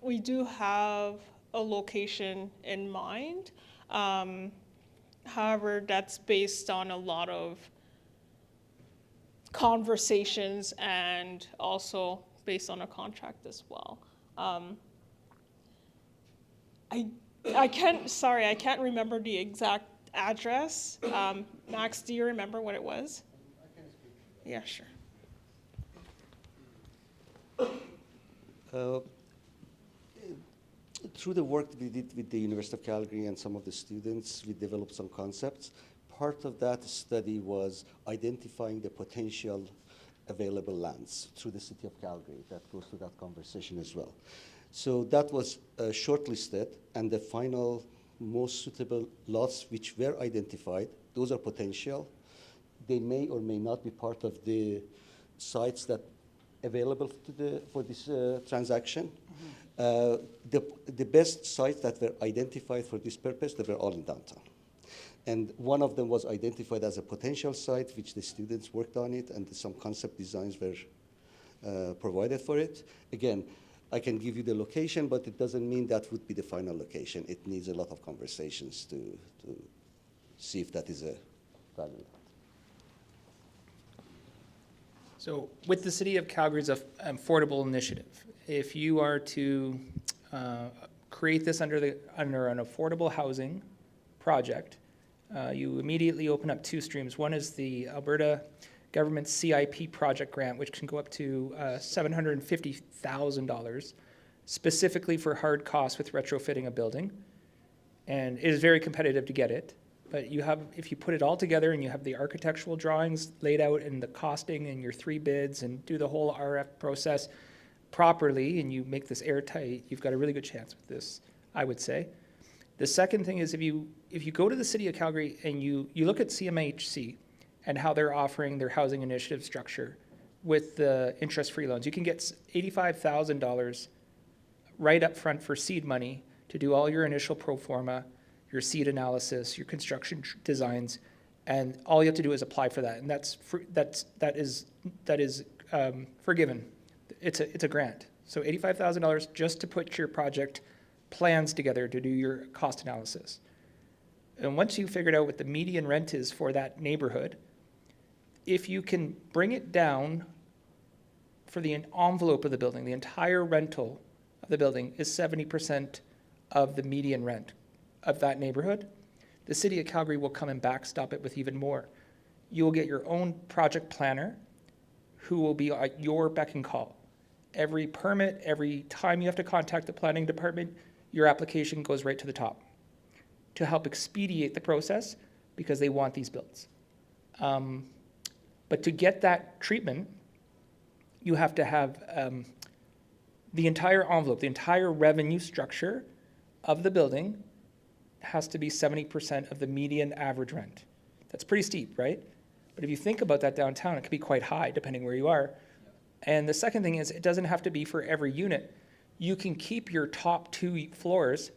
We do have a location in mind. However, that's based on a lot of conversations and also based on a contract as well. I can't remember the exact address. Max, do you remember what it was? Yeah, sure. through the work we did with the University of Calgary and some of the students, we developed some concepts. Part of that study was identifying the potential available lands through the city of Calgary. That goes to that conversation as well. So that was shortlisted, and the final most suitable lots which were identified, those are potential. They may or may not be part of the sites that available to for this transaction. The best sites that were identified for this purpose, they were all in downtown. And one of them was identified as a potential site, which the students worked on it, and some concept designs were provided for it. Again, I can give you the location, but it doesn't mean that would be the final location. It needs a lot of conversations to see if that is a value. So with the City of Calgary's affordable initiative, if you are to create this under an affordable housing project, you immediately open up two streams. One is the Alberta government CIP project grant, which can go up to $750,000 specifically for hard costs with retrofitting a building. And it is very competitive to get it. But you have, if you put it all together and you have the architectural drawings laid out and the costing and your 3 bids and do the whole RF process properly and you make this airtight, you've got a really good chance with this, I would say. The second thing is if you go to the City of Calgary and you look at CMHC and how they're offering their housing initiative structure with the interest-free loans, you can get $85,000 right up front for seed money to do all your initial pro forma, your seed analysis, your construction designs, and all you have to do is apply for that, and that is forgiven. It's a grant. So $85,000 just to put your project plans together to do your cost analysis. And once you figured out what the median rent is for that neighborhood, if you can bring it down for the envelope of the building, the entire rental of the building is 70% of the median rent of that neighborhood, the City of Calgary will come and backstop it with even more. You will get your own project planner who will be at your beck and call. Every permit, every time you have to contact the planning department, your application goes right to the top to help expedite the process because they want these builds. But to get that treatment, you have to have the entire envelope, the entire revenue structure of the building has to be 70% of the median average rent. That's pretty steep, right? But if you think about that downtown, it can be quite high depending where you are. And the second thing is it doesn't have to be for every unit. You can keep your top 2 floors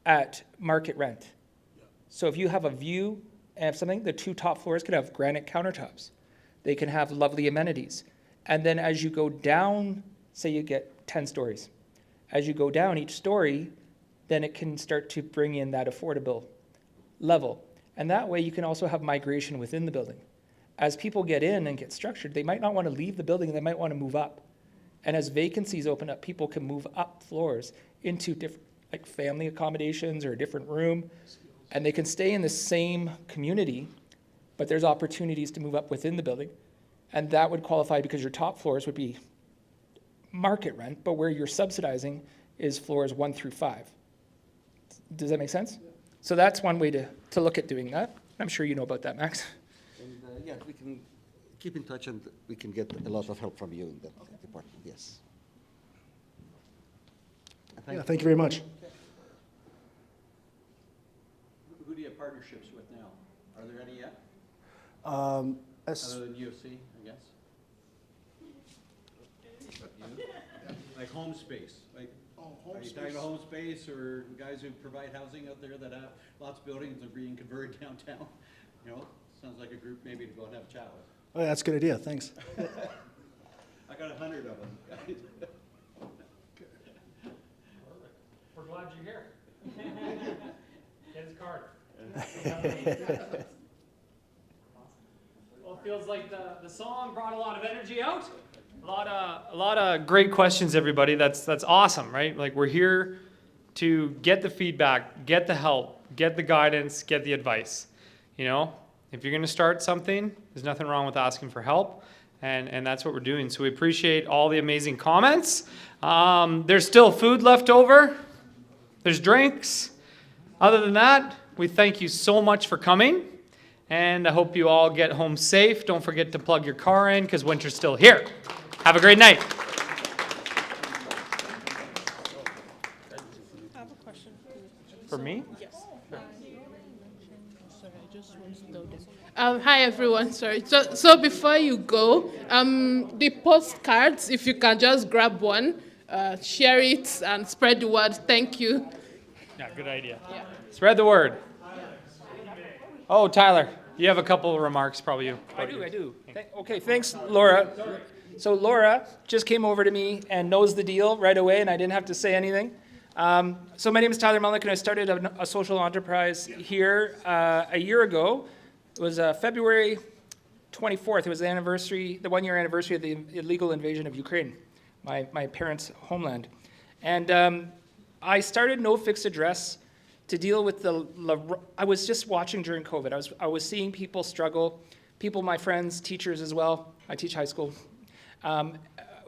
at market rent. So if you have a view of something, the 2 top floors could have granite countertops. They can have lovely amenities. And then as you go down, say you get 10 stories. As you go down each story, then it can start to bring in that affordable level. And that way you can also have migration within the building. As people get in and get structured, they might not want to leave the building, they might want to move up. And as vacancies open up, people can move up floors into different, like family accommodations or a different room, and they can stay in the same community, but there's opportunities to move up within the building. And that would qualify because your top floors would be market rent, but where you're subsidizing is floors 1 through 5. Does that make sense? So that's one way to look at doing that. I'm sure you know about that, Max. And yeah, we can keep in touch and we can get a lot of help from you in that department, yes. Thank you very much. Who do you have partnerships with now? Are there any yet? Other than UFC, I guess? Like home space, like, are you talking about home space or guys who provide housing out there that have lots of buildings that are being converted downtown? You know, sounds like a group maybe to go and have a chat with. Oh, yeah, that's a good idea, thanks. I got 100 of them. We're glad you're here. Get his card. Well, it feels like the song brought a lot of energy out. A lot of great questions, everybody. That's awesome, right? Like we're here to get the feedback, get the help, get the guidance, get the advice. You know, if you're going to start something, there's nothing wrong with asking for help. And that's what we're doing. So we appreciate all the amazing comments. There's still food left over. There's drinks. Other than that, we thank you so much for coming, and I hope you all get home safe. Don't forget to plug your car in because winter's still here. Have a great night. I have a question. For me? Yes. Hi everyone, sorry. So before you go, the postcards, if you can just grab one, share it and spread the word. Thank you. Yeah, good idea. Yeah. Spread the word. Oh, Tyler, you have a couple of remarks, probably you. I do. Okay, thanks, Laura. So Laura just came over to me and knows the deal right away, and I didn't have to say anything. So my name is Tyler Melnick, and I started a social enterprise here a year ago. It was February 24th. It was the one-year anniversary of the illegal invasion of Ukraine, my parents' homeland. And I started No Fixed Address to deal with I was just watching during COVID. I was seeing people struggle, my friends, teachers as well. I teach high school.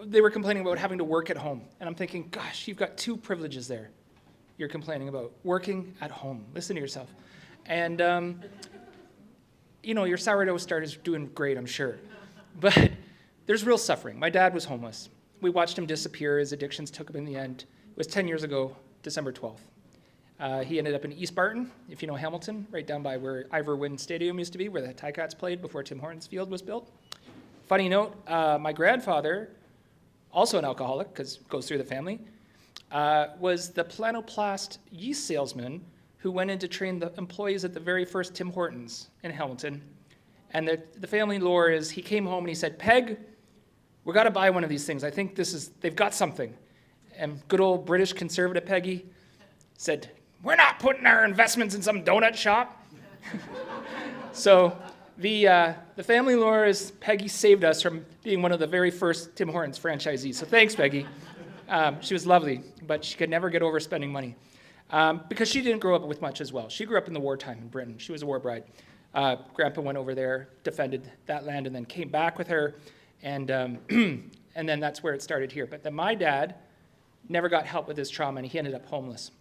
They were complaining about having to work at home. And I'm thinking, gosh, you've got two privileges there you're complaining about. Working at home. Listen to yourself. And, your sourdough start is doing great, I'm sure. But there's real suffering. My dad was homeless. We watched him disappear. His addictions took him in the end. It was 10 years ago, December 12th. He ended up in East Barton, if you know Hamilton, right down by where Ivor Wynn Stadium used to be, where the Ticats played before Tim Hortons Field was built. Funny note, my grandfather, also an alcoholic, because it goes through the family, was the Planoplast yeast salesman who went in to train the employees at the very first Tim Hortons in Hamilton. And the family lore is he came home and he said, Peg, we got to buy one of these things. I think they've got something. And good old British conservative Peggy said, we're not putting our investments in some donut shop. So the family lore is Peggy saved us from being one of the very first Tim Hortons franchisees. So thanks, Peggy. She was lovely, but she could never get over spending money. Because she didn't grow up with much as well. She grew up in the wartime in Britain. She was a war bride. Grandpa went over there, defended that land, and then came back with her. And then that's where it started here. But then my dad never got help with his trauma, and he ended up homeless.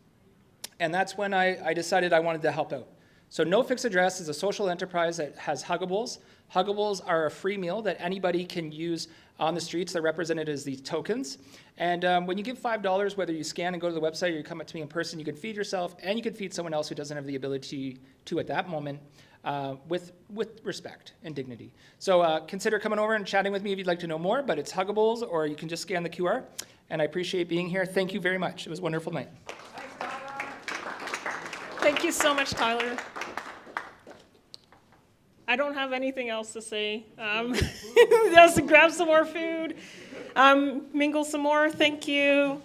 And that's when I decided I wanted to help out. So No Fixed Address is a social enterprise that has Huggables. Huggables are a free meal that anybody can use on the streets. They're represented as these tokens. And when you give $5, whether you scan and go to the website or you come up to me in person, you can feed yourself and you can feed someone else who doesn't have the ability to at that moment with respect and dignity. So consider coming over and chatting with me if you'd like to know more, but it's Huggables, or you can just scan the QR. And I appreciate being here. Thank you very much. It was a wonderful night. Thank you so much, Tyler. I don't have anything else to say. Just grab some more food, mingle some more. Thank you.